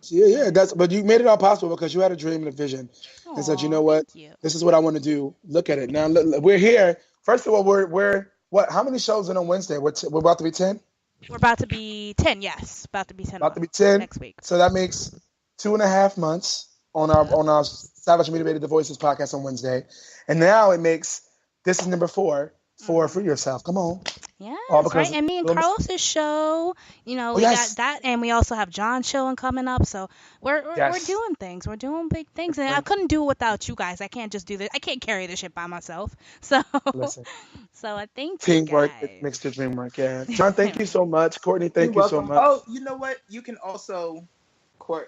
Yeah. But you made it all possible because you had a dream and a vision, and said, you know what, this is what I want to do. Look at it now. We're here. First of all, we're what? How many shows in on Wednesday? We're about to be 10. We're about to be 10, yes. About to be 10. About to be 10 next week. So that makes 2.5 months on our Savage Motivated the Voices podcast on Wednesday. And now it makes, this is number 4 for Free Yourself. Come on. All Yes, right. because And me and Carlos's show, we got that, and we also have John's show and coming up. So we're doing things. We're doing big things, and I couldn't do it without you guys. I can't just do this. I can't carry this shit by myself. So listen. so I think Teamwork makes the dream work. Yeah. John, thank you so much. Courtney, thank you so much. Oh, you know what? You can also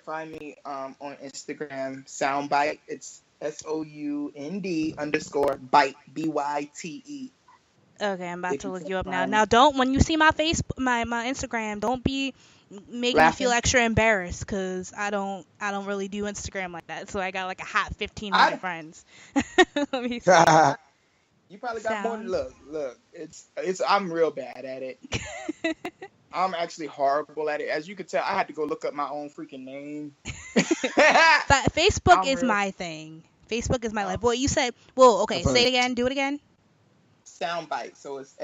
find me on Instagram, Soundbite. It's SOUND_bite BYTE. Okay, I'm about to look you up now. Now, don't, when you see my my Instagram, don't be making me feel extra embarrassed, because I don't really do Instagram like that. So I got like a hot 1,500 friends. Let me see. You probably got more. Look. It's I'm real bad at it. I'm actually horrible at it. As you can tell, I had to go look up my own freaking name. Facebook is my thing. Facebook is my life. Well, you said, okay, say it again. Do it again. Soundbite. So it's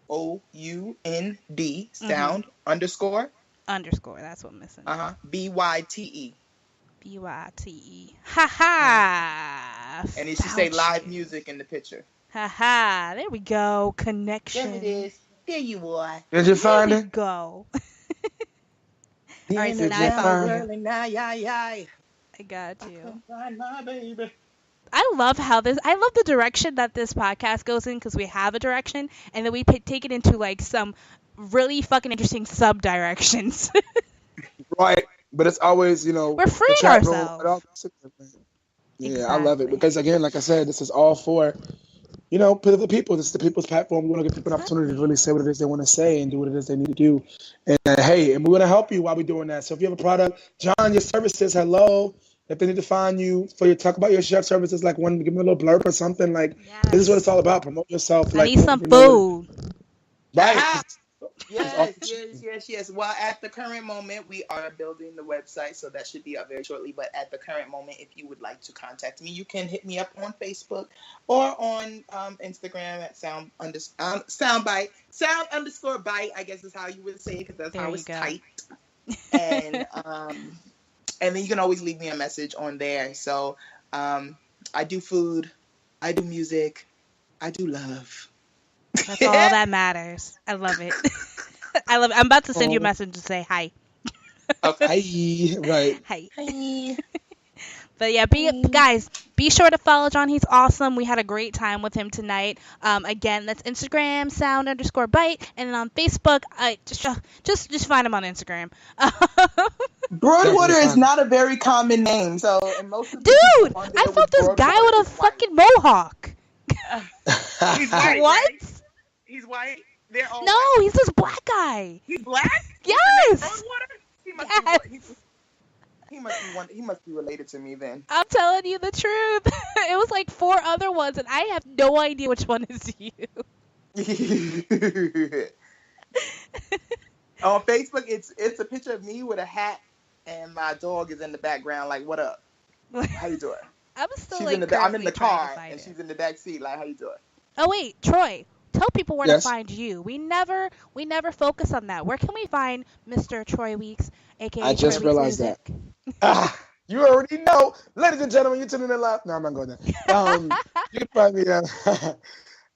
SOUND sound underscore. That's what I'm missing. BYTE. BYTE. Ha ha. And it should say live music in the picture. Ha ha. There we go. Connection. There it is. There you are. Did you find it? Go. All right, so now I found you. I got you. I find my baby. I love the direction that this podcast goes in, because we have a direction, and then we take it into like some really fucking interesting sub directions. Right, but it's always, we're freeing ourselves. Yeah, exactly. I love it, because again, like I said, this is all for, for the people. This is the people's platform. We want to give people an opportunity to really say what it is they want to say and do what it is they need to do. And we want to help you while we're doing that. So if you have a product, John, your services, hello. If they need to find you for talk about your chef services, like give me a little blurb or something, like this is what it's all about. Promote yourself. I need some food. Right. Yes. Well, at the current moment, we are building the website, so that should be up very shortly. But at the current moment, if you would like to contact me, you can hit me up on Facebook or on Instagram at soundbite. Sound_bite, I guess is how you would say it, because that's how it's typed. And then you can always leave me a message on there. So I do food, I do music, I do love. That's all that matters. I love it. I love it. I'm about to send you a message to say hi. Okay. Right. Hi. But yeah, guys, be sure to follow John. He's awesome. We had a great time with him tonight. Again, that's Instagram, sound_bite. And then on Facebook, just find him on Instagram. Broadwater is not a very common name. So, and most of dude, I thought this guy with a fucking mohawk. He's white. What? Right? He's white. They're all no, white. he's this black guy. He's black? Yes. He must be related to me then. I'm telling you the truth. It was like 4 other ones, and I have no idea which one is you. On Facebook, it's a picture of me with a hat, and my dog is in the background. Like, what up? How you doing? I'm still I'm in the car, and she's in the back seat. Like, how you doing? Oh wait, Troy, tell people where to find you. We never focus on that. Where can we find Mr. Troy Weeks, aka I just Troy realized Music? that. You already know, ladies and gentlemen. You're tuning in live. No, I'm not going there. You can find me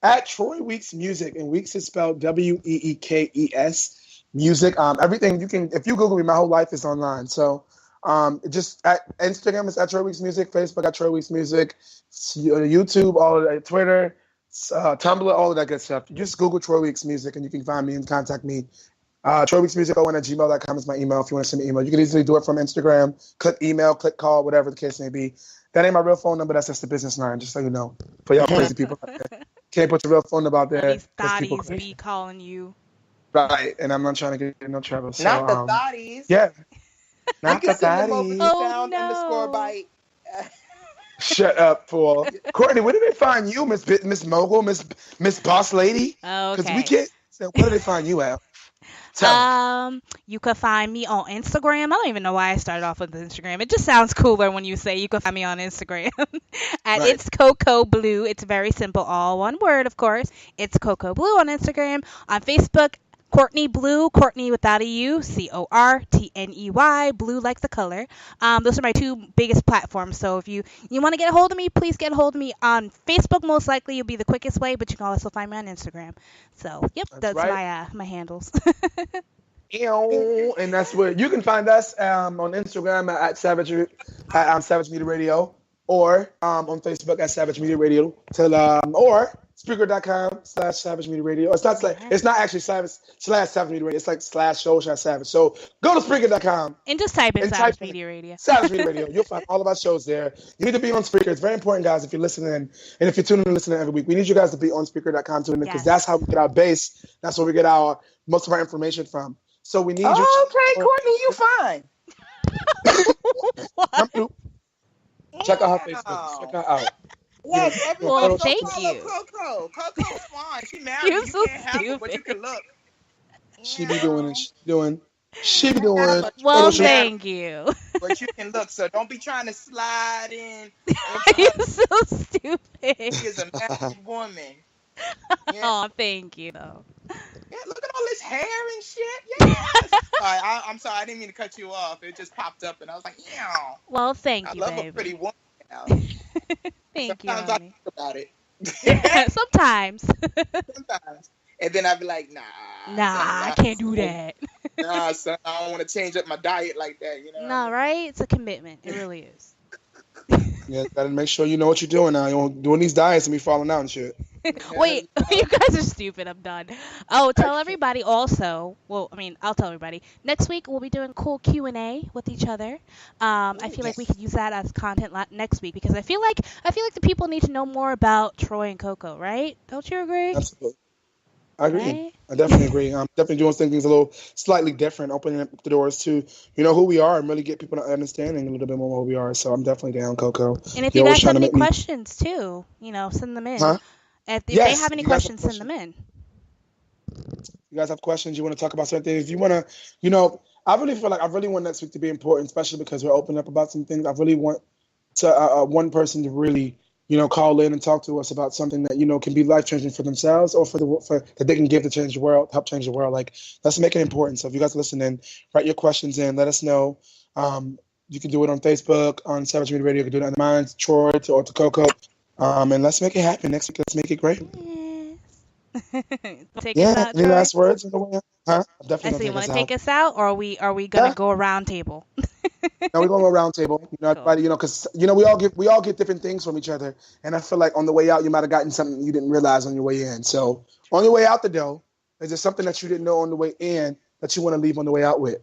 at Troy Weeks Music, and Weeks is spelled WEEKES Music. Everything you can, if you Google me, my whole life is online. So. Just at Instagram is at Troy Weeks Music, Facebook at Troy Weeks Music, YouTube, all of that, Twitter, Tumblr, all of that good stuff. Just Google Troy Weeks Music and you can find me and contact me. TroyWeeksMusic@gmail.com is my email if you want to send me an email. You can easily do it from Instagram, click email, click call, whatever the case may be. That ain't my real phone number, that's just the business line, just so you know. For y'all crazy people out there. Can't put your real phone number out there. These thotties be calling you. Right, and I'm not trying to get in no trouble. So, not the thotties. Yeah. Not the thotties. Sound_bite. Shut up, Paul. Courtney, where did they find you, Miss Mogul, Miss Boss Lady? Okay. Because we can't. So where did they find you at? You could find me on Instagram. I don't even know why I started off with Instagram. It just sounds cooler when you say you can find me on Instagram. It's Coco Blue. It's very simple, all one word, of course. It's Coco Blue on Instagram. On Facebook, Courtney Blue, Courtney without a U, Cortney, Blue like the color. Those are my two biggest platforms. So if you want to get a hold of me, please get a hold of me on Facebook. Most likely, you'll be the quickest way, but you can also find me on Instagram. So yep, that's right. my handles. And that's where you can find us on Instagram at Savage Media Radio, or on Facebook at Savage Media Radio, or Spreaker.com/Savage Media Radio. It's not actually /Savage Media Radio. It's like /show/Savage. So go to Spreaker.com and just type in Savage Media Radio. Savage Media Radio. You'll find all of our shows there. You need to be on Spreaker. It's very important, guys, if you're listening, and if you're tuning in and listening every week. We need you guys to be on Spreaker.com tuning in, because that's how we get our base. That's where we get most of our information from. So we need you. Okay, Courtney, you fine. Check out her Facebook. Check her out. Yes, well, thank you. Coco's fine. She married. You're so stupid. But you can look. She be doing it. She be doing. Well, thank you. But you can look. So don't be trying to slide in. You're so stupid. She is a married woman. Yeah. Oh, thank you. Though. Yeah, look at all this hair and shit. Yes. I'm sorry, I didn't mean to cut you off. It just popped up, and I was like, yeah. Well, thank you, I love baby. a pretty woman now. Thank Sometimes you, I honey. think about it. Sometimes. Sometimes. And then I'd be like, nah. I can't do that. Nah, son, I don't want to change up my diet like that, you know? No, right? It's a commitment. It really is. Yeah, gotta make sure you know what you're doing now. You're doing these diets and be falling out and shit. Wait, you guys are stupid. I'm done. Oh, tell everybody also. Well, I mean, I'll tell everybody. Next week we'll be doing cool Q&A with each other. I feel like we could use that as content next week, because I feel like the people need to know more about Troy and Coco, right? Don't you agree? Absolutely. I agree. Right? I definitely agree. I'm definitely doing things a little slightly different, opening up the doors to, who we are and really get people to understanding a little bit more who we are. So I'm definitely down, Coco. And if you guys have any questions too, send them in. Huh? If they have any questions, send them in. You guys have questions? You want to talk about something? If you want to, I really feel like I really want next week to be important, especially because we're opening up about some things. I really want to one person to really, call in and talk to us about something that, can be life-changing for themselves or for that they can give to change the world, help change the world. Like, let's make it important. So if you guys listen in, write your questions in, let us know. You can do it on Facebook, on Savage Media Radio. You can do it on mine, Troy, or to Coco. And let's make it happen next week. Let's make it great. Yes. Any last words on the way out? Huh? I see. You want to take us out, or are we gonna go around table? No, we're going to go round table. Everybody, because we all get different things from each other, and I feel like on the way out you might have gotten something you didn't realize on your way in. So on your way out the door, is there something that you didn't know on the way in that you want to leave on the way out with?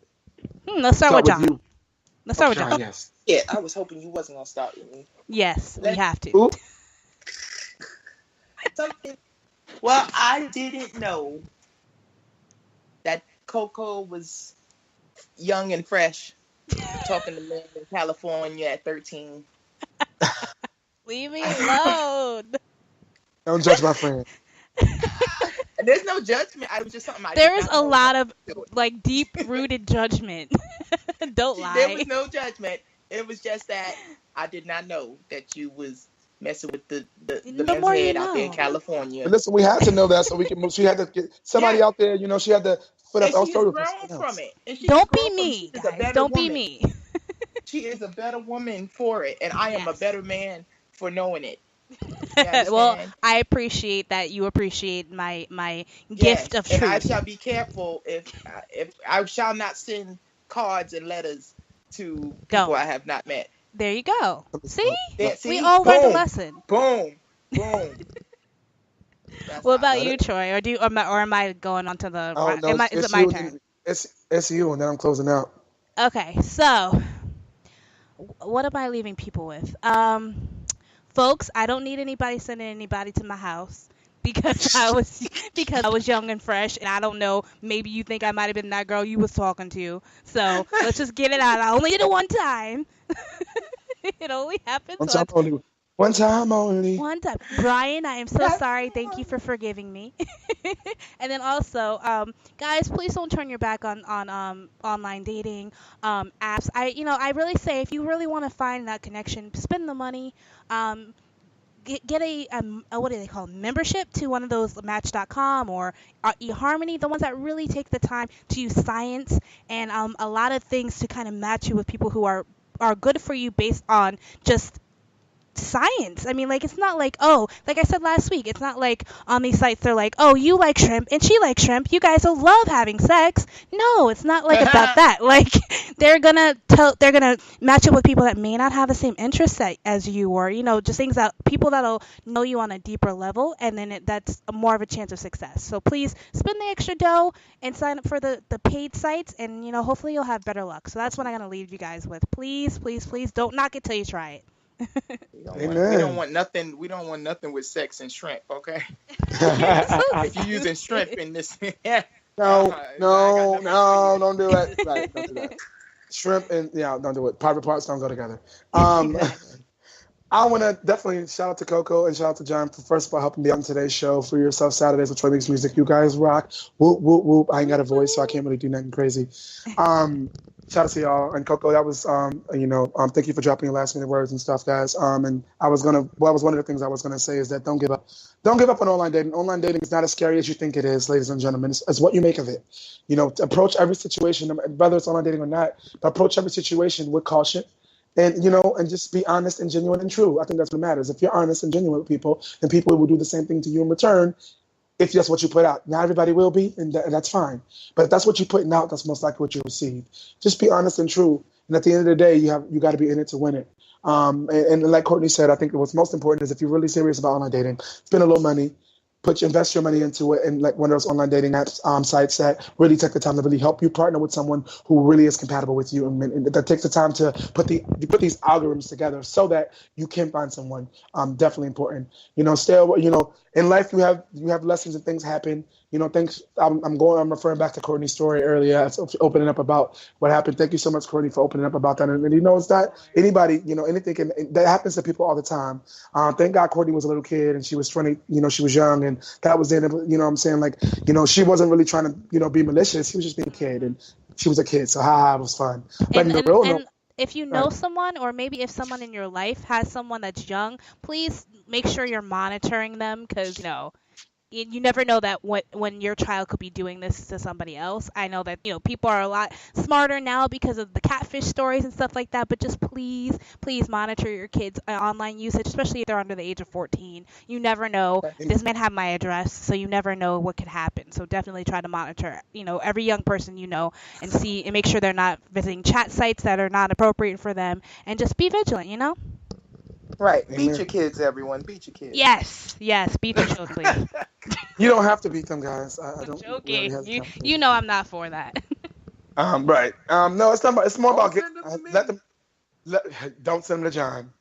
Let's start with John. Let's start with John. Yes. Yeah, I was hoping you wasn't gonna start with me. Yes, we have to. Ooh. Something. Well, I didn't know that Coco was young and fresh, talking to men in California at 13. Leave me alone. Don't judge my friend. There's no judgment. I was just something. There's a lot of deep-rooted judgment. Don't lie. There was no judgment. It was just that I did not know that you was messing with the men's head out there in California. But listen, we had to know that so we can move. She had to get somebody out there. She had to put up. She's grown from it. Don't be me. Don't be me. She is a better woman for it, and I am a better man for knowing it. Well, I appreciate that you appreciate my gift of truth. And I shall be careful if I shall not send cards and letters to people I have not met. There you go. See? See? We all learned a lesson. Boom. What about you, Troy? Or am I going on to the? Oh, no, is it my turn? It's you, and then I'm closing out. Okay, so what am I leaving people with? Folks, I don't need anybody sending anybody to my house because I was young and fresh, and I don't know. Maybe you think I might have been that girl you was talking to. So let's just get it out. I only did it one time. It only happened once. One time only. One time. Brian, I am so sorry. Thank you for forgiving me. And then also, guys, please don't turn your back on online dating apps. I really say if you really want to find that connection, spend the money. get a what do they call it? Membership to one of those Match.com or eHarmony, the ones that really take the time to use science and a lot of things to kind of match you with people who are good for you based on just science. I mean, like, it's not like, oh, like I said last week, it's not like on these sites they're like, oh, you like shrimp and she likes shrimp, you guys will love having sex. No, it's not like about that. Like, they're gonna match up with people that may not have the same interests as you, or just things that people that'll know you on a deeper level, and then that's more of a chance of success. So please spend the extra dough and sign up for the paid sites, and hopefully you'll have better luck. So that's what I'm gonna leave you guys with. Please, please, please don't knock it till you try it. We don't want nothing with sex and shrimp, okay? If you're using shrimp in this, no, don't do it. Right, don't do that. Shrimp and don't do it. Private parts don't go together. I want to definitely shout out to Coco and shout out to John for first of all helping me on today's show. Free Yourself Saturdays with Troy Meeks Music. You guys rock. Whoop whoop whoop. I ain't got a voice, so I can't really do nothing crazy. Shout out to y'all and Coco. That was thank you for dropping your last minute words and stuff, guys. And one of the things I was gonna say is that don't give up on online dating. Online dating is not as scary as you think it is, ladies and gentlemen. It's what you make of it. To approach every situation, whether it's online dating or not, approach every situation with caution. And, and just be honest and genuine and true. I think that's what matters. If you're honest and genuine with people, and people will do the same thing to you in return, if that's what you put out. Not everybody will be, and that's fine. But if that's what you're putting out, that's most likely what you receive. Just be honest and true. And at the end of the day, you got to be in it to win it. And like Courtney said, I think what's most important is if you're really serious about online dating, spend a little money, invest your money into it, and like one of those online dating apps sites that really take the time to really help you partner with someone who really is compatible with you, and that takes the time to put these algorithms together so that you can find someone. Definitely important. In life you have lessons and things happen. Things. I'm referring back to Courtney's story earlier, opening up about what happened. Thank you so much, Courtney, for opening up about that. And it's not anybody. Anything that happens to people all the time. Thank God Courtney was a little kid and she was 20. She was young, and that was it. What I'm saying, she wasn't really trying to be malicious. She was just being a kid, and she was a kid, so it was fun. If you know someone, or maybe if someone in your life has someone that's young, please make sure you're monitoring them, because you never know that when your child could be doing this to somebody else. I know that people are a lot smarter now because of the catfish stories and stuff like that, but just please monitor your kids' online usage, especially if they're under the age of 14. You never know. This man have my address, so you never know what could happen. So definitely try to monitor every young person and see and make sure they're not visiting chat sites that are not appropriate for them, and just be vigilant. Right. Amen. Beat your kids, everyone. Beat your kids. Yes. Beat your children. You don't have to beat them, guys. I don't. Joking. Really I'm not for that. Right. No, it's not. It's more about don't send them to John.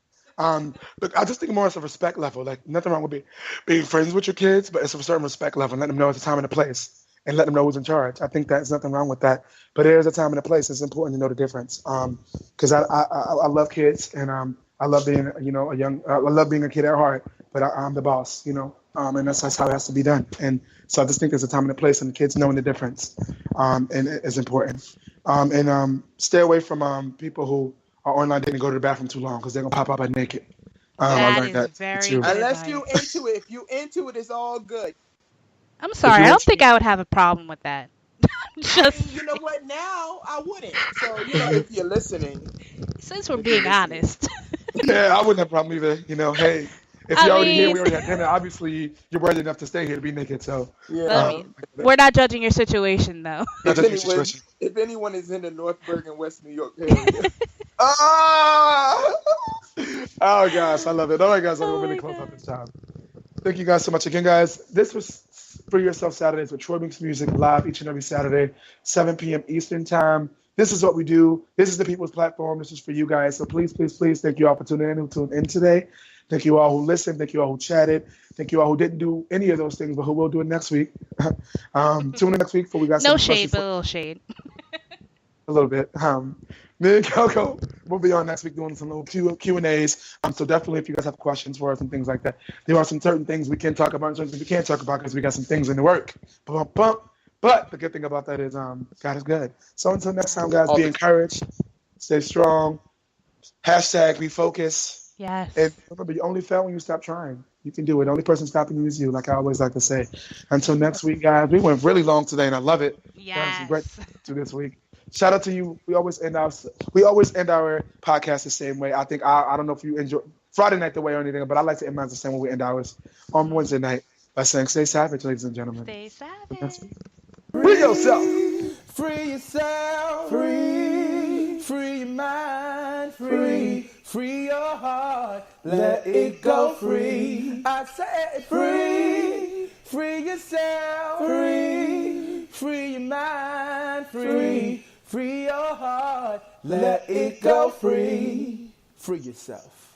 Look, I just think more it's a respect level. Like, nothing wrong with being friends with your kids, but it's a certain respect level. And let them know it's a time and a place, and let them know who's in charge. I think there's nothing wrong with that. But there's a time and a place. It's important to know the difference. Because I love kids, and I love being I love being a kid at heart. But I'm the boss, and that's how it has to be done. And so I just think there's a time and a place, and the kids knowing the difference, and it's important. And stay away from people who are online dating and go to the bathroom too long, because they're gonna pop up naked. I learned that very good. Unless you into it, if you into it, it's all good. I'm sorry, I don't think I would have a problem with that. You know what? Now I wouldn't. So if you're listening, since we're being honest. Yeah, I wouldn't have a problem either. Hey, if you're already here, we already had dinner. Obviously, you're worthy enough to stay here to be naked. So we're not judging your situation, though. If anyone is in the North Bergen, West New York area. Oh gosh, I love it. All right, guys, I'm really close up this time. Thank you guys so much again, guys. This was Free Yourself Saturdays with Troy Meeks Music, live each and every Saturday, 7 p.m. Eastern time. This is what we do. This is the people's platform. This is for you guys. So please, thank you all for tuning in, who tuned in today. Thank you all who listened. Thank you all who chatted. Thank you all who didn't do any of those things, but who will do it next week. Tune in next week for we got no shade, but a little shade. A little bit. Me and Coco will be on next week doing some little Q&As. So definitely, if you guys have questions for us and things like that, there are some certain things we can talk about and certain things we can't talk about because we got some things in the work. But the good thing about that is God is good. So until next time, guys, be encouraged, stay strong, #be focused, And Yes. remember, you only fail when you stop trying. You can do it. The only person stopping you is you, like I always like to say. Until next week, guys. We went really long today, and I love it. We had some great Yes. to this week. Shout out to you. We always end our podcast the same way. I think I don't know if you enjoy Friday night the way or anything, but I like to end mine the same way we end ours on Wednesday night by saying, "Stay savage, ladies and gentlemen." Stay Next savage. week. Free yourself. Free yourself. Free your mind. Free your heart. Let it go free. I said free. Free yourself. Free your mind. Free your heart. Let it go free. Free yourself.